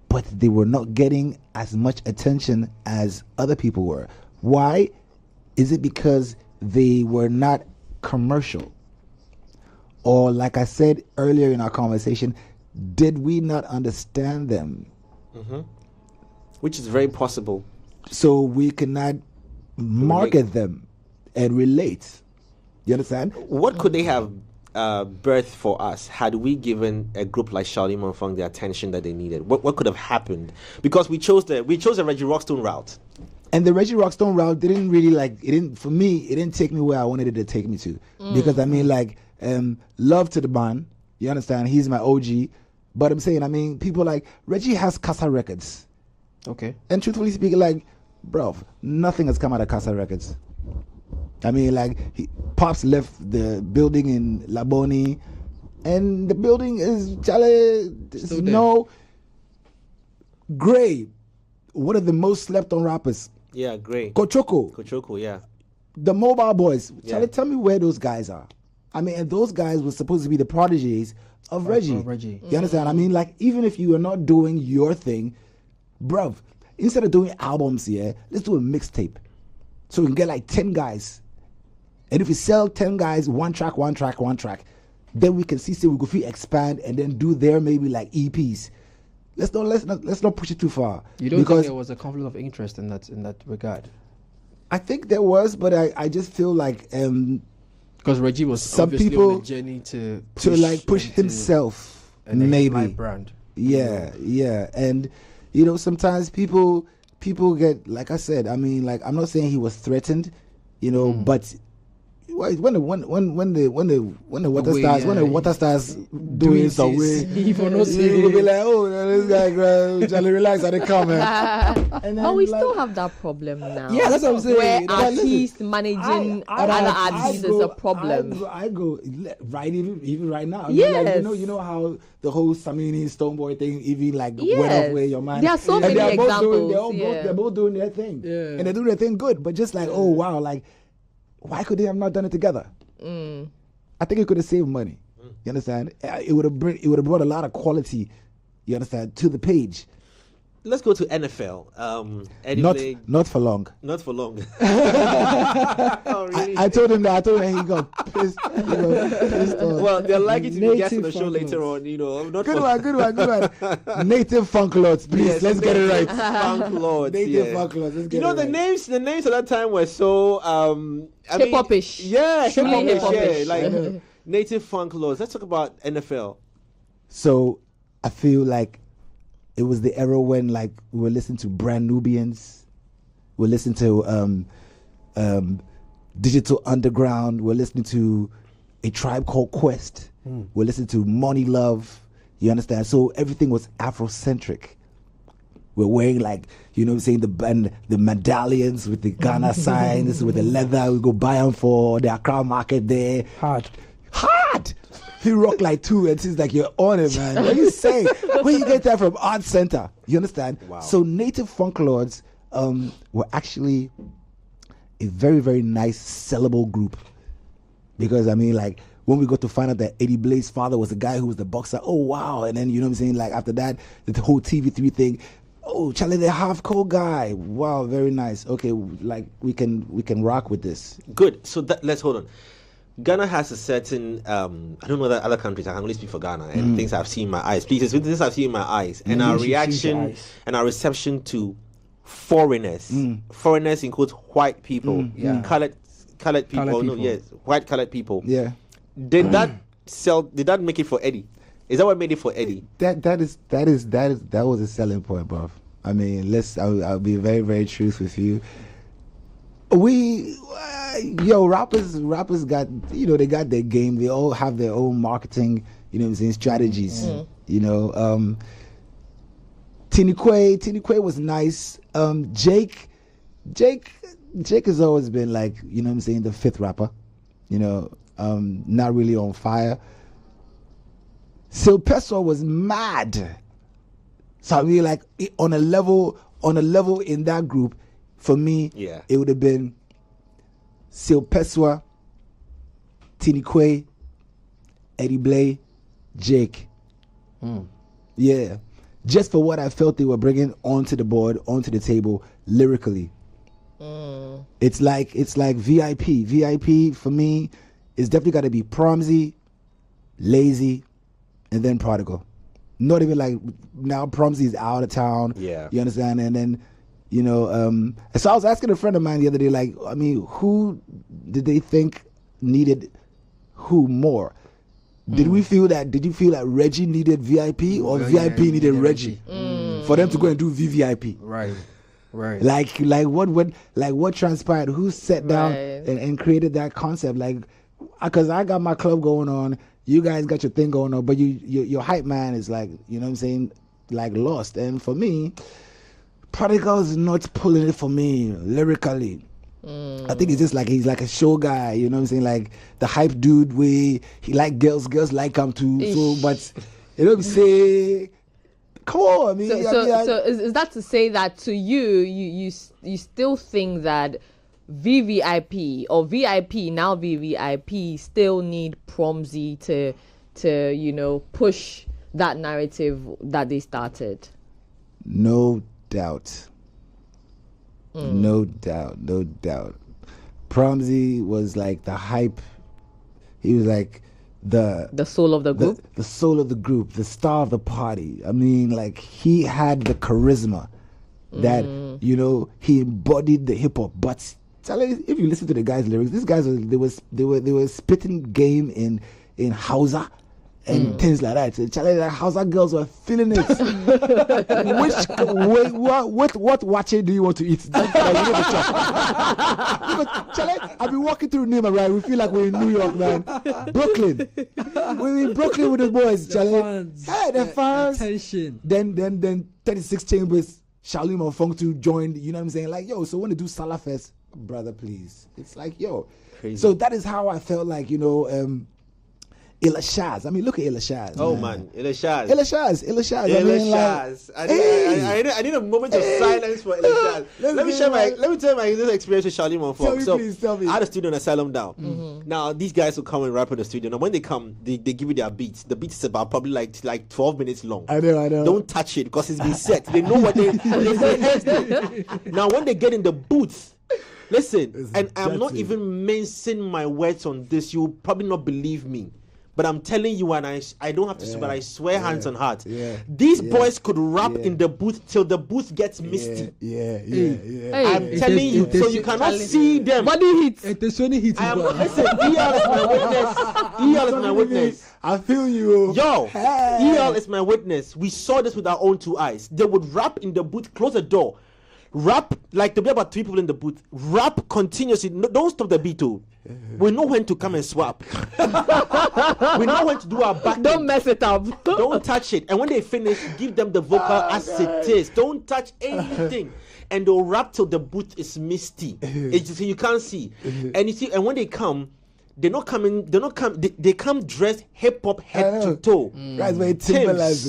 but they were not getting as much attention as other people were. Why? Is it because they were not commercial? Or, like I said earlier in our conversation, did we not understand them? Which is very possible. So we cannot market them and relate. You understand? What could they have birthed for us had we given a group like Charlie Monfong the attention that they needed? What could have happened? Because we chose the Reggie Rockstone route. And the Reggie Rockstone route didn't really for me, it didn't take me where I wanted it to take me to. Because I mean, love to the man, you understand? He's my OG. But I'm saying, I mean, people like Reggie has Casa Records. Okay. And truthfully speaking, bro, nothing has come out of Casa Records. I mean, Pops left the building in Laboni, and the building is Gray, one of the most slept on rappers. Yeah, Gray. Kochoko, yeah. The Mobile Boys. Yeah. Tell me where those guys are. I mean, and those guys were supposed to be the prodigies of Reggie. You understand? I mean, even if you are not doing your thing, bruv, instead of doing albums here, let's do a mixtape. So we can get 10 guys. And if we sell 10 guys, one track, then we can see we could expand and then do their maybe EPs. Let's not push it too far. You don't think there was a conflict of interest in that regard? I think there was, but I just feel because Reggie was some obviously people on a journey to push himself, maybe brand. Yeah, and sometimes people get, like I said, I mean, I'm not saying he was threatened, but when the water starts doing some way, people will be like, oh, this guy, Charlie, relax, I didn't come, man. But we still have that problem now. Yeah, that's what I'm saying. Where artists managing other artists is a problem. I go right, even right now. Yes. You know how the whole Samini Stoneboy thing even went Yes. off where your man. There are so many examples. They're both doing their thing, Yeah. and they're doing their thing good. But just oh wow, why could they have not done it together? I think it could have saved money. You understand? It would have brought a lot of quality. You understand, to the page. Let's go to NFL. Eddie not for long. Not for long. Oh, really? I told him he got pissed. Pissed off. Well, they're likely to be guests on the show Funk later Lords. on. Not Good one. Native Funk Lords, please. Yes, let's get it right. Funk Lords. Native Yeah. Funk Lords. Let's get it right. The names at that time were so Hip-hop-ish. Yeah, Truly hip-hop-ish. hip-hop-ish. Yeah, Native Funk Lords. Let's talk about NFL. So I feel it was the era when we were listening to Brand Nubians, we're listening to Digital Underground, we're listening to A Tribe Called Quest, we're listening to Money Love. You understand? So everything was Afrocentric. We're wearing the medallions with the Ghana signs, with the leather. We go buy them for the Accra market there. Hard. He rock two, and it's you're on it, man. What are you saying? Where you get that from? Art Center. You understand? Wow. So Native Funk Lords were actually a very, very nice sellable group, because when we got to find out that Eddie Blaze's father was the guy who was the boxer, oh wow! And then after that, the whole TV3 thing. Oh, Charlie, the half cold guy. Wow, very nice. Okay, we can rock with this. Good. So let's hold on. Ghana has a certain I don't know that other countries. I can only speak for Ghana and things I've seen in my eyes. Please, it's things I've seen in my eyes, and our reaction and our reception to foreigners. Foreigners includes white people, colored people. White colored people. Yeah. Did that Did that make it for Eddie? Is that what made it for Eddie? That was a selling point, bruv. I mean, I'll be very, very truthful with you. Rappers got, they got their game. They all have their own marketing, strategies. Tinique was nice. Jake has always been the fifth rapper. Not really on fire. Silpeso was mad. So I mean, on a level in that group, for me, it would have been Silpeso, Tinique, Eddie Blay, Jake. Yeah, just for what I felt they were bringing onto the board, onto the table lyrically. It's like VIP. VIP for me is definitely got to be Promsy, Lazy, and then Prodigal. Not even now Promsy is out of town. Yeah, you understand? And then so I was asking a friend of mine the other day, who did they think needed who more? Did we feel that? Did you feel that Reggie needed VIP or VIP needed Reggie for them to go and do VVIP? Right. Like what transpired? Who sat down and created that concept? Like, because I got my club going on, you guys got your thing going on, but your hype man is like, you know what I'm saying, like lost. And for me, Prodigal is not pulling it for me lyrically. I think it's just like he's like a show guy, you know what I'm saying? Like the hype dude way he like girls like him too. So but you know say come on, I mean, so is that to say that to you still think that VVIP or VIP now VVIP still need Promzy to push that narrative that they started? No doubt. No doubt. Promzy was like the hype. He was like the soul of the group. The soul of the group, the star of the party. I mean, like he had the charisma that he embodied the hip hop. But if you listen to the guy's lyrics, these guys they were spitting game in Hausa and things like that. So Charlie, like Hausa girls were feeling it. What watching do you want to eat? Charlie, I've been walking through Nima, right? We feel like we're in New York, man. Brooklyn. We're in Brooklyn with the boys, Charlie. Hey, the fans. Attention. Then 36 Chambers, Shalim or Funk to join. You know what I'm saying? Like, yo, so when they do Salah Fest, brother, please. It's like, yo. Crazy. So that is how I felt like, Illa Shaz. I mean, look at Illa Shaz. Oh man, Illa Shaz. I need a moment of silence for Illa Shaz. Let me tell you my experience with Charlie Monfort. Tell me. I had a studio in Asylum Down. Now these guys will come and rap in the studio. Now when they come, they give you their beats. The beat is about probably like 12 minutes long. I know. Don't touch it because it's been set. They know what they do. Now when they get in the booth, listen, and I'm not even mincing my words on this. You'll probably not believe me. But I'm telling you, and I don't have to swear, but I swear hands on heart. These boys could rap in the booth till the booth gets misty. I'm telling you, so you cannot see them. Body hits. Listen, EL is my witness. EL is my witness. I feel you. Yo, EL is my witness. We saw this with our own two eyes. They would rap in the booth, close the door. Rap, like there'll be about 3 people in the booth. Rap continuously. No, don't stop the beat too. We know when to come and swap. We know when to do our back. Don't mess it up. Don't touch it. And when they finish, give them the vocal as it is. Don't touch anything. And they'll rap till the booth is misty. It's just, you can't see. And you see, and when they come, they come dressed hip hop head to toe. Guys, man, Timbs,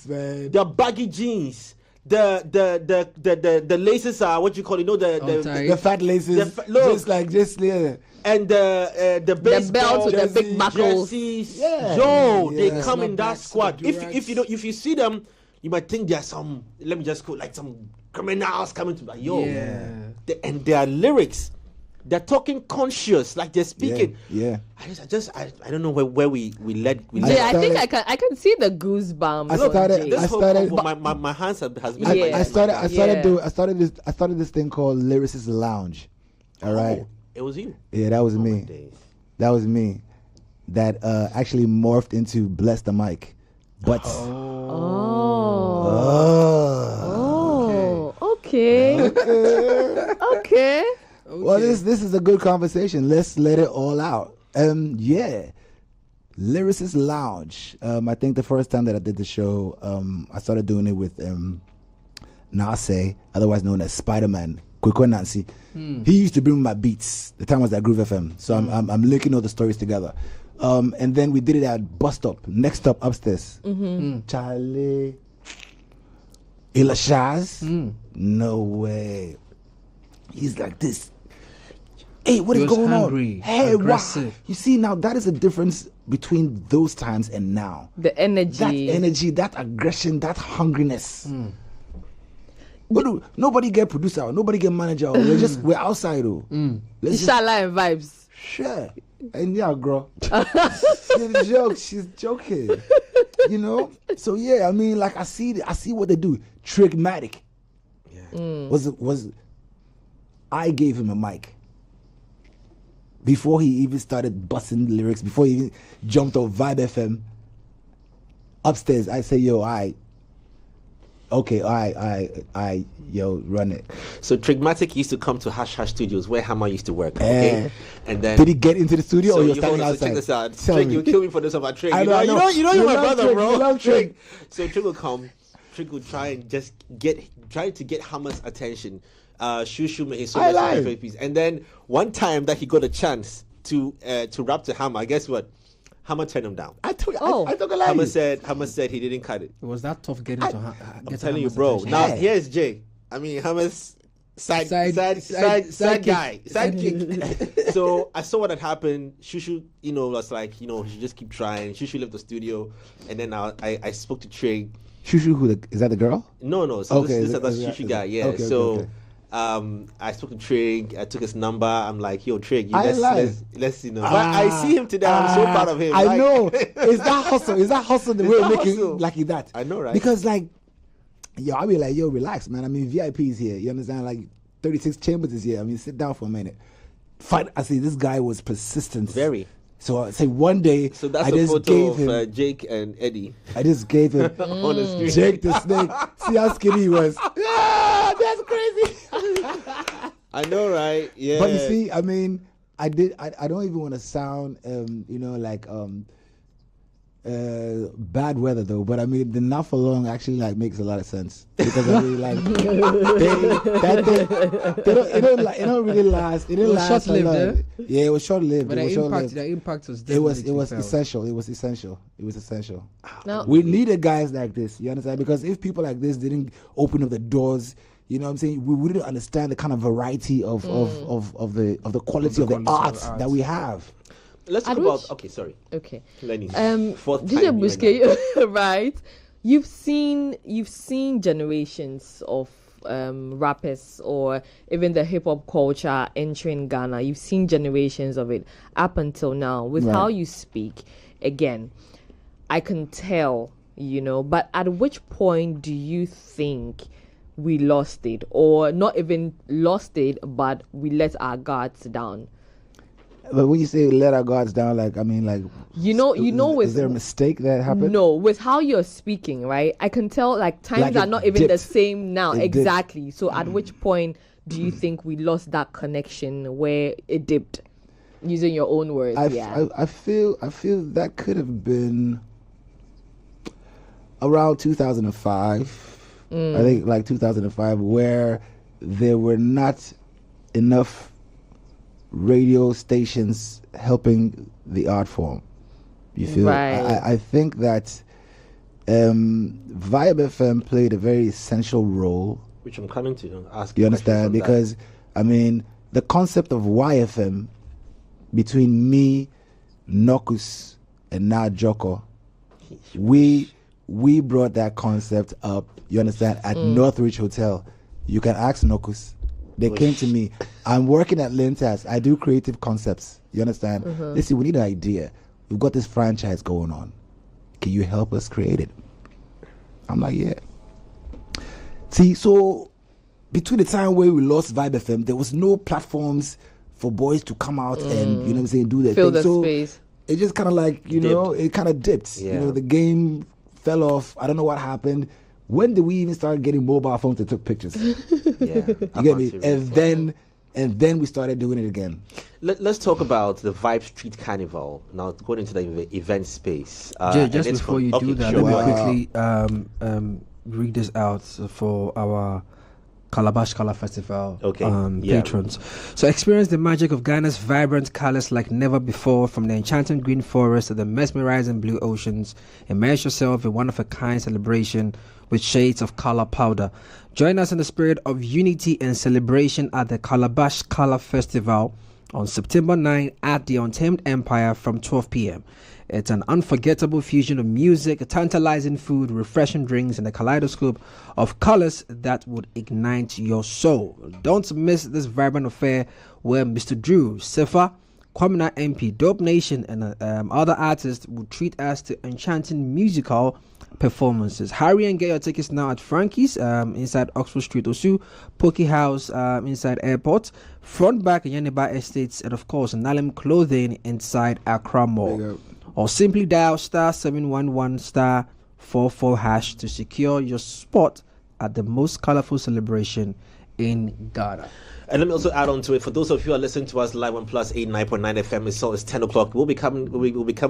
man. The baggy jeans. The laces are what you call the fat laces, and the belts with the big buckles. Jerseys. They come in that squad. If you see them, you might think there's some. Let me just quote like some criminals coming to and their lyrics. They're talking conscious, like they're speaking. I don't know where we led. I think I can see the goosebumps. My hands has been. I started this thing called Lyricist Lounge. All right. It was you. Yeah, that was me. That was me. That actually morphed into Bless the Mic. But okay. Well, this is a good conversation. Let's let it all out. Lyricist Lounge. I think the first time that I did the show, I started doing it with Nase, otherwise known as Spider-Man, Kwekwe Nancy. He used to bring my beats. The time was at Groove FM, so I'm linking all the stories together. And then we did it at Bus Stop, next stop upstairs. Charlie, Illa Shaz, no way. He's like this. Hey, what is going on? Hey, aggressive. Wow. You see, now that is the difference between those times and now. The energy. That aggression, that hungriness. Nobody get producer, nobody get manager. We're outside though. Inshallah and vibes. Sure. And girl. She's joking. So I mean, like I see what they do. Trigmatic. Was I gave him a mic. before he even started busting lyrics, before he even jumped off Vibe FM, upstairs, I say, yo, yo, run it. So Trigmatic used to come to Hash Studios where Hammer used to work. Okay, and then did he get into the studio or you're standing outside? Check this out. Trig, you kill me for this about Trig. You know, you're my brother, Trig, bro. You love Trig. So Trig will come. Trig will try and just try to get Hammer's attention. Shushu made his so much favorite piece, and then one time that he got a chance to rap to Hammer, guess what? Hammer turned him down. I took a lie. Hammer said he didn't cut it. It was that tough getting to I'm telling you, bro. Attention. Now here's Jay. I mean, Hammer's sidekick. So I saw what had happened. Shushu, was like, he should just keep trying. Shushu left the studio, and then I spoke to Trig. Shushu, is that the girl? No. So this is the Shushu guy. Yeah. Okay. I spoke to Trig. I took his number. I'm like, yo, Trig, let's But I see him today. I'm so proud of him. I know. Is that hustle? Is that hustle the way making like that? I know, right? Because I'll be like, yo, relax, man. I mean, VIP is here. You understand? Like 36 Chambers is here. I mean, sit down for a minute. I see this guy was persistent. Very. So I say one day, so that's I just photo gave of him Jake and Eddie. I just gave him on the screen. Jake the Snake. See how skinny he was. That's crazy. I know, right? Yeah. But you see, I mean, I don't even want to sound, bad weather though. But I mean, the not for long actually makes a lot of sense because I mean, it don't really last. It didn't last short-lived, so long. Yeah, it was short-lived. But the impact was definitely essential. It was essential. No. We needed guys like this. You understand? Because if people like this didn't open up the doors. You know what I'm saying? We wouldn't understand the kind of variety of the quality of the art that we have. Let's talk about. Okay, sorry. Okay. Lenny. DJ Bushke, right? You've seen generations of rappers or even the hip hop culture entering Ghana. You've seen generations of it up until now. With how you speak, again, I can tell. But at which point do you think we lost it, or not even lost it, but we let our guards down? But when you say let our guards down, is there a mistake that happened? No, with how you're speaking, right? I can tell times are not even the same now. Exactly. So at which point do you think we lost that connection where it dipped? Using your own words. I feel that could have been around 2005. I think 2005, where there were not enough radio stations helping the art form. You feel? Right. I think that Vibe FM played a very essential role. Which I'm coming to ask. You understand? Because, I mean, the concept of YFM between me, Nokus, and now Joko, we brought that concept up. You understand? At Northridge Hotel. You can ask Nokus. They came to me. I'm working at Lintas. I do creative concepts. You understand? Listen, we need an idea. We've got this franchise going on. Can you help us create it? I'm like, yeah. See, so between the time where we lost Vibe FM, there was no platforms for boys to come out and, do their fill thing. The space. It just kind of it kind of dipped. Yeah. The game fell off. I don't know what happened. When did we even start getting mobile phones that took pictures? Yeah, you get me? And then we started doing it again. Let's talk about the Vibe Street Carnival. Now going into the event space. Just before you do that, let me quickly read this out for our Calabash Color Festival patrons. So experience the magic of Ghana's vibrant colors like never before, from the enchanting green forest to the mesmerizing blue oceans. Immerse yourself in one-of-a-kind celebration with shades of color powder. Join us in the spirit of unity and celebration at the Calabash Color Festival on September 9 at the Untamed Empire from 12 p.m. It's an unforgettable fusion of music, tantalizing food, refreshing drinks, and a kaleidoscope of colors that would ignite your soul. Don't miss this vibrant affair where Mr. Drew, Sifa, Kwamina MP, Dope Nation, and other artists will treat us to enchanting musical performances. Hurry and get your tickets now at Frankie's inside Oxford Street, Osu, Poke House inside Airport, Front Back Yaniba Estates, and of course Nalem Clothing inside Accra Mall. Or simply dial *711 *44# to secure your spot at the most colorful celebration in Ghana. And let me also add on to it, for those of you who are listening to us live on Plus 89.9 FM, it's 10 o'clock. We'll be coming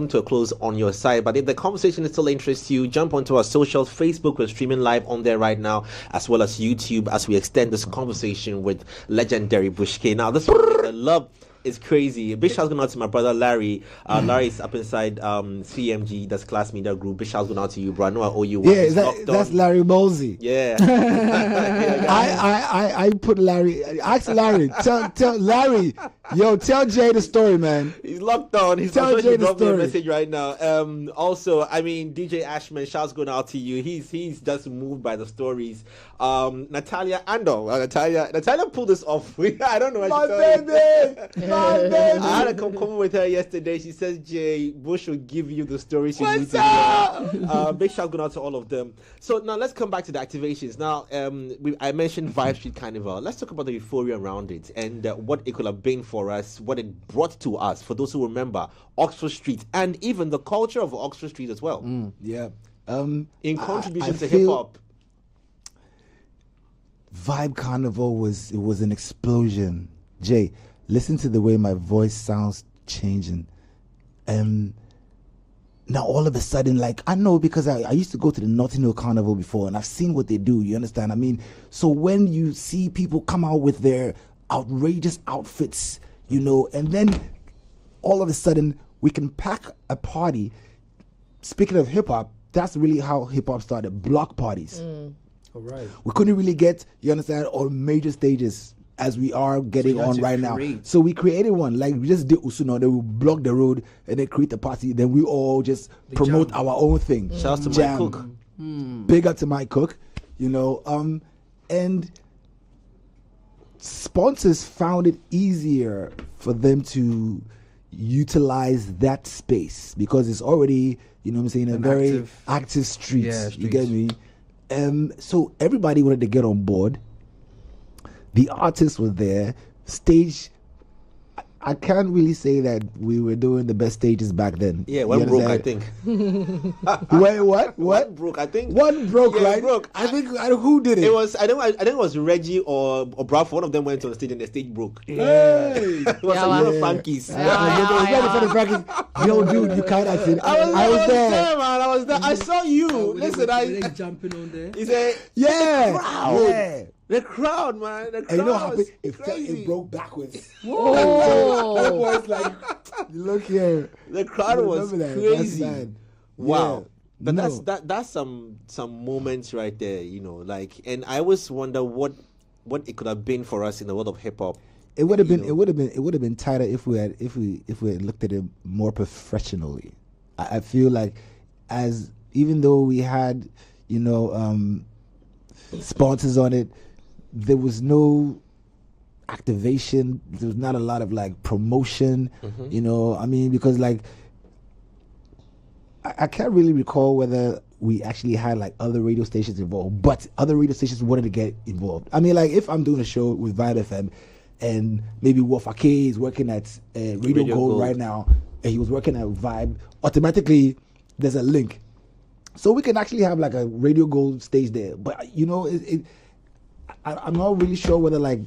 to a close on your side. But if the conversation still interests you, jump onto our socials. Facebook, we're streaming live on there right now, as well as YouTube, as we extend this conversation with legendary Bushke. Now, this one, the love is crazy. Big shout out to my brother Larry. Larry's up inside CMG, that's Class Media Group. Big shout out to you, bro. I know I owe you one. Yeah, that's Larry Bolsey. Yeah. I put Larry. Ask Larry. Tell Larry. Yo, tell Jay the story, man. He's locked on. He's tell Jay the story. A message right now. Also, I mean, DJ Ashman, shouts going out to you. He's just moved by the stories. Natalia Ando. Natalia pulled this off. I don't know what she told. I had a convo with her yesterday. She says, Jay, Bush will give you the stories you need to hear. Big shout going out to all of them. So now let's come back to the activations. Now, I mentioned Vibe Street Carnival. Let's talk about the euphoria around it and what it could have been for us, what it brought to us, for those who remember Oxford Street and even the culture of Oxford Street as well. Yeah. In contribution to hip-hop. Vibe Carnival was an explosion. Jay, listen to the way my voice sounds changing. Now all of a sudden, like, I know because I used to go to the Notting Hill Carnival before and I've seen what they do, you understand? I mean, so when you see people come out with their outrageous outfits, you know, and then all of a sudden we can pack a party. Speaking of hip-hop, that's really how hip-hop started, block parties. All right. We couldn't really get, you understand, on major stages as we are getting on right now. So we created one, like we just did Usuno, then we block the road and then create the party, then we all just promote our own thing. Shout out to Mike Cook. Big up to Mike Cook, you know, and sponsors found it easier for them to utilize that space because it's already, you know what I'm saying, a very active street. You get me? So everybody wanted to get on board. The artists were there. Stage, I can't really say that we were doing the best stages back then. Yeah, one broke, I think. Wait, what? One broke, I think. One broke, yeah, right? Broke. I think who did it? It was I think it was Reggie or Brad. One of them went on the stage and the stage broke. Hey, it was a lot of Frankies. Yo, dude, you can't actually. I was there, man. I was there. I saw you. Listen, I jumping on there. He said, The crowd, man. The crowd. And you know what happened? It broke backwards. Whoa. That was like, look here. The crowd was crazy. Wow. Yeah. But that's some moments right there, you know, like, and I always wonder what it could have been for us in the world of hip hop. It would have been tighter if we had looked at it more professionally. I feel like even though we had, you know, sponsors on it, there was no activation. There was not a lot of like promotion, you know. I mean, because like I can't really recall whether we actually had like other radio stations involved, but other radio stations wanted to get involved. I mean, like if I'm doing a show with Vibe FM and maybe Wofake is working at Radio Gold right now and he was working at Vibe, automatically there's a link. So we can actually have like a Radio Gold stage there. But, you know, I'm not really sure whether like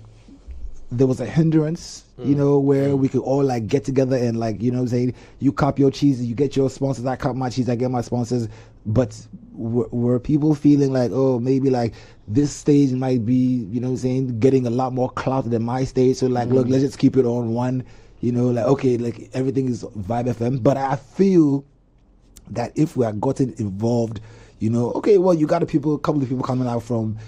there was a hindrance, you know, where we could all like get together and like, you know what I'm saying, you cop your cheese, you get your sponsors, I cop my cheese, I get my sponsors. But were people feeling like, oh, maybe like this stage might be, you know what I'm saying, getting a lot more clout than my stage. So like, look, let's just keep it on one, you know, like, okay, like everything is Vibe FM. But I feel that if we had gotten involved, you know, okay, well, you got a couple of people coming out from,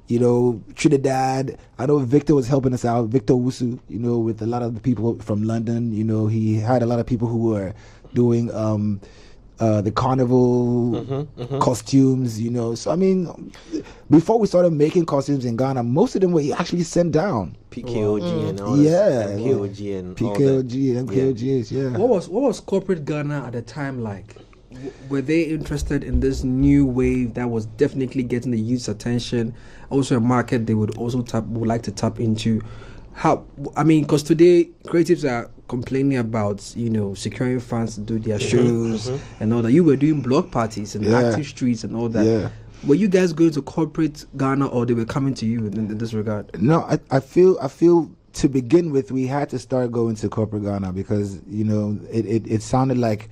you know, Trinidad. I know Victor was helping us out, Victor Wusu, you know, with a lot of the people from London. You know, he had a lot of people who were doing the carnival costumes, you know. So I mean, before we started making costumes in Ghana, most of them were actually sent down. PKOG and all that. MKOG and PKOG and MKOGs, yeah. What was corporate Ghana at the time like? Were they interested in this new wave that was definitely getting the youth's attention? Also, a market they would like to tap into. How? I mean, because today creatives are complaining about, you know, securing funds to do their shows and all that. You were doing block parties and active streets and all that. Yeah. Were you guys going to corporate Ghana, or they were coming to you in this regard? No, I feel to begin with we had to start going to corporate Ghana because, you know, it sounded like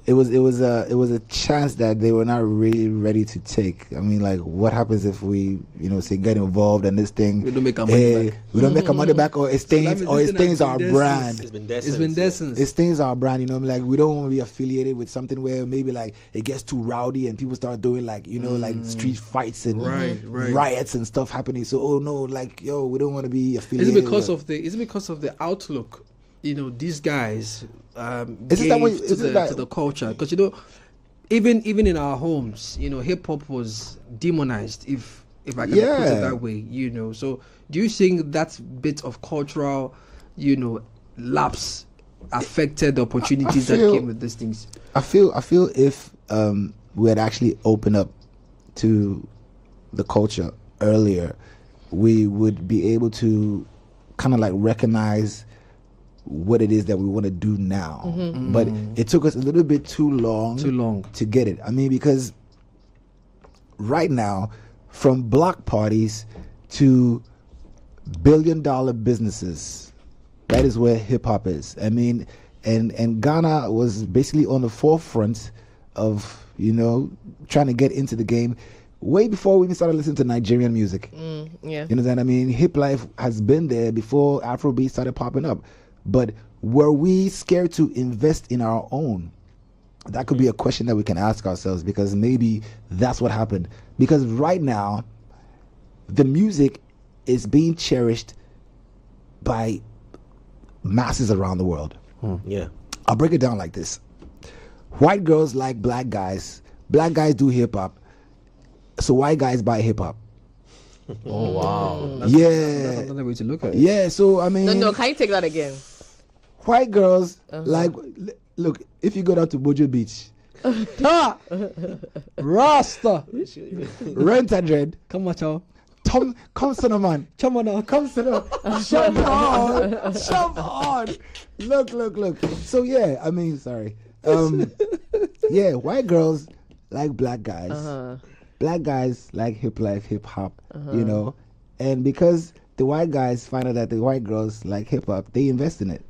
it was a chance that they were not really ready to take. I mean, like, what happens if we, you know, say get involved and this thing we don't make our money back? We don't make our money back, or it stains our brand. It's been decent. It stains our brand, you know. Like, we don't want to be affiliated with something where maybe like it gets too rowdy and people start doing like, you know, like street fights and riots and stuff happening. So we don't want to be affiliated. Is it because of the outlook? You know, these guys gave to the culture, because, you know, even in our homes, you know, hip hop was demonized, if I can put it that way, you know. So do you think that bit of cultural, you know, lapse affected the opportunities that came with these things? I feel if we had actually opened up to the culture earlier, we would be able to kind of like recognize what it is that we want to do now. But it took us a little bit too long to get it. I mean, because right now, from block parties to billion-dollar businesses, that is where hip-hop is. I mean, and Ghana was basically on the forefront of, you know, trying to get into the game way before we even started listening to Nigerian music. You know what I mean? Hip life has been there before Afrobeat started popping up. But were we scared to invest in our own? That could be a question that we can ask ourselves, because maybe that's what happened. Because right now, the music is being cherished by masses around the world. I'll break it down like this. White girls like black guys. Black guys do hip-hop. So white guys buy hip-hop. Oh, wow. That's another way to look at it. Yeah, so I mean... No, can you take that again? White girls, like, look, if you go down to Bojo Beach, Rasta, Rent a Dread, come on, child. Come son man. Come on now. Come son Shove on. Shove on. Look. So yeah, I mean, sorry. Yeah, white girls like black guys. Black guys like hip life, hip hop, you know. And because the white guys find out that the white girls like hip hop, they invest in it.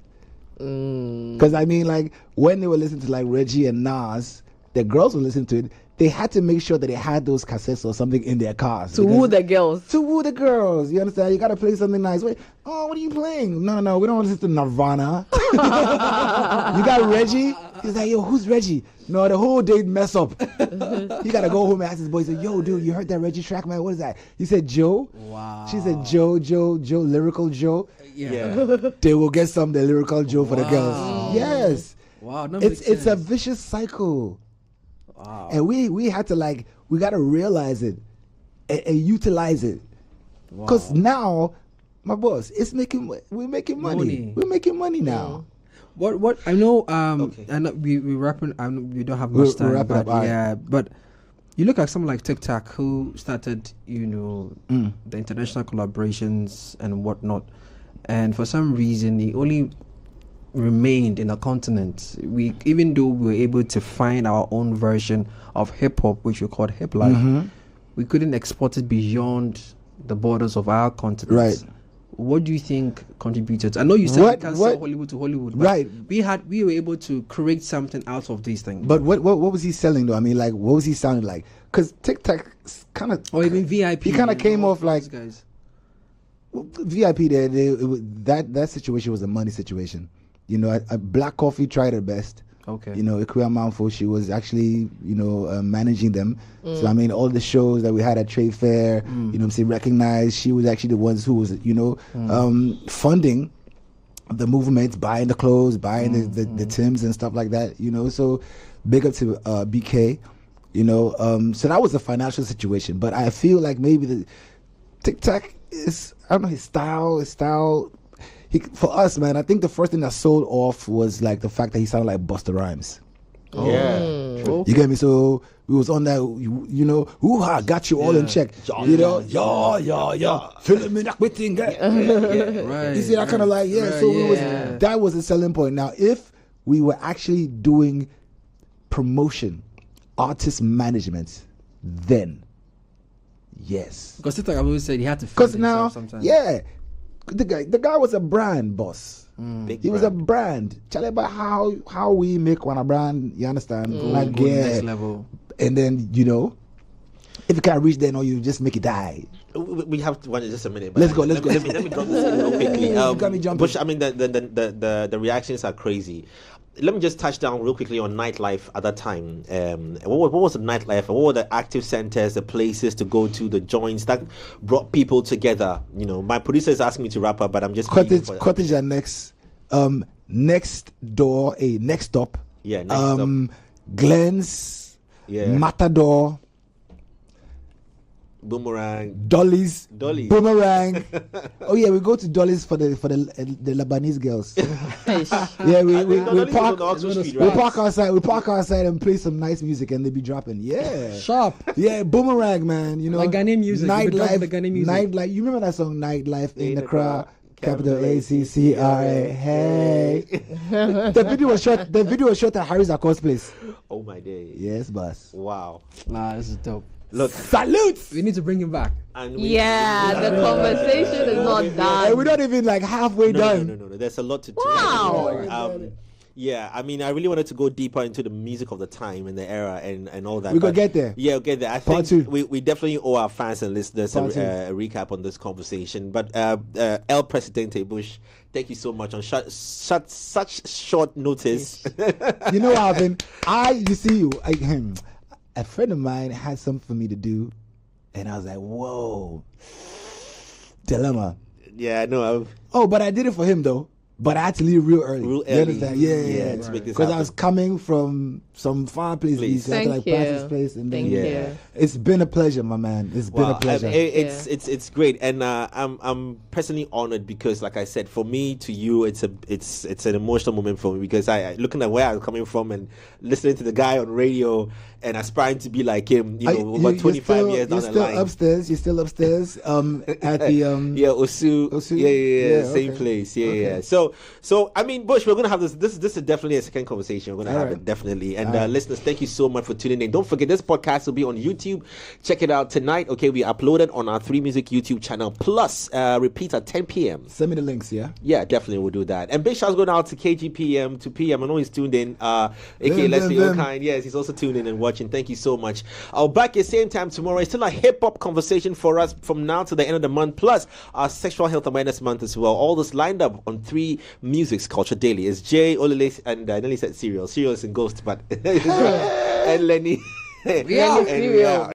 Because I mean, like, when they were listening to like Reggie and Nas, the girls were listening to it. They had to make sure that they had those cassettes or something in their cars to woo the girls. To woo the girls, you understand? You gotta play something nice. Wait, what are you playing? No, we don't want to listen to Nirvana. You got Reggie? He's like, yo, who's Reggie? No, the whole day mess up. He gotta go home and ask his boys, like, yo, dude, you heard that Reggie track, man? What is that? He said Joe. Wow. She said Joe, lyrical Joe. Yeah. They will get the lyrical Joe for the girls. Yes. Wow. It's a vicious cycle. Wow. And we had to we got to realize it and utilize it. Because now, my boss, we're making money. We're making money now. What I know, okay. I know we wrapping. I know we don't have much time, but but you look at someone like TikTok, who started, you know, the international collaborations and whatnot, and for some reason he only remained in a continent. Even though we were able to find our own version of hip hop, which we called hip life, we couldn't export it beyond the borders of our continent. Right. What do you think contributed? I know you said we can't sell Hollywood to Hollywood, but right. we were able to create something out of these things. But what was he selling though? I mean, like, what was he sounding like? Because TikTok kind of, or even VIP, he kind of came off like guys. VIP. That situation was a money situation. You know, Black Coffee tried her best. Okay. You know, Ikuya Manfo, she was actually, you know, managing them. So, I mean, all the shows that we had at Trade Fair, you know, recognized. She was actually the ones who was, you know, funding the movement, buying the clothes, buying the Timbs and stuff like that, you know. So big up to BK, you know. So that was a financial situation, but I feel like maybe the TikTok is, I don't know, his style. For us, man, I think the first thing that sold off was like the fact that he sounded like Busta Rhymes. Yeah, you get me? So we was on that, you know, hoo-ha, got you all in check. You know, yeah. Feeling me like we think. Right. You see that kind of like, Right, so that was a selling point. Now, if we were actually doing promotion, artist management, then yes. Because TikTok, I've always said he had to. Because now, sometimes. the guy was a brand boss. He was a brand. Tell me about how we make one a brand. You understand? Like Go to the next level. And then, you know, if you can't reach there, no, you just make it die. we have to wait just a minute. But Let's go. Let me drop this in real quickly. You got me jumping. Bush, I mean, the reactions are crazy. Let me just touch down real quickly on nightlife at that time. What was the nightlife? What were the active centers, the places to go to, the joints that brought people together? You know, my producer is asking me to wrap up, but I'm just Cottage and next door, next stop. Yeah, next stop. Glenn's, Matador, Boomerang, Dolly's, Boomerang. Oh yeah, we go to Dolly's for the Lebanese girls. Yeah, we park outside. We park outside and play some nice music, and they be dropping. Yeah, sharp. Yeah, Boomerang, man. You know, like Ghanaian music. Nightlife. Nightlife. You remember that song, Nightlife in the crowd. Capital ACCRA. Hey. The video was shot at Harry's Accords place. Oh my day. Yes, boss. Wow. Nah, this is dope. Look, salute. We need to bring him back. And the conversation is not done. And we're not even like halfway done. No. There's a lot to do. Wow. Yeah, I mean, I really wanted to go deeper into the music of the time and the era and all that. We're going to get there. Yeah, we'll get there. I Part think two. we definitely owe our fans and listeners a recap on this conversation. But El Presidente, Bush, thank you so much on such short notice. You know what happened? A friend of mine had something for me to do, and I was like, whoa, dilemma. Yeah, I know. But I did it for him, though. But I had to leave real early. You understand? Yeah. Because I was coming from some far place. Thank you. Practice place, and then Thank you. It's been a pleasure, my man. It's been a pleasure. It's great, and I'm personally honored because, like I said, for me to you, it's an emotional moment for me because I looking at where I'm coming from and listening to the guy on radio and aspiring to be like him. You know, over 25 years down the line. You're still upstairs. At the Osu. Same place. Yeah. So I mean, Bush, we're gonna have this. This is definitely a second conversation. We're gonna have it definitely. And listeners, thank you so much for tuning in. Don't forget, this podcast will be on YouTube. Check it out tonight. Okay, we uploaded on our 3 Music YouTube channel. Plus, repeat at 10 p.m. Send me the links. Yeah, definitely we'll do that. And big shouts going out to KGPM, to PM. I know he's tuned in. AKA Leslie O'Kine. Yes, he's also tuned in and watching. Thank you so much. I'll back at same time tomorrow. It's still a hip hop conversation for us from now to the end of the month. Plus our Sexual Health Awareness Month as well. All this lined up on 3 Music's Culture Daily. It's Jay, Olele, and I nearly said Serial. Serial is in Ghost, but and Lenny. Yeah, Serial.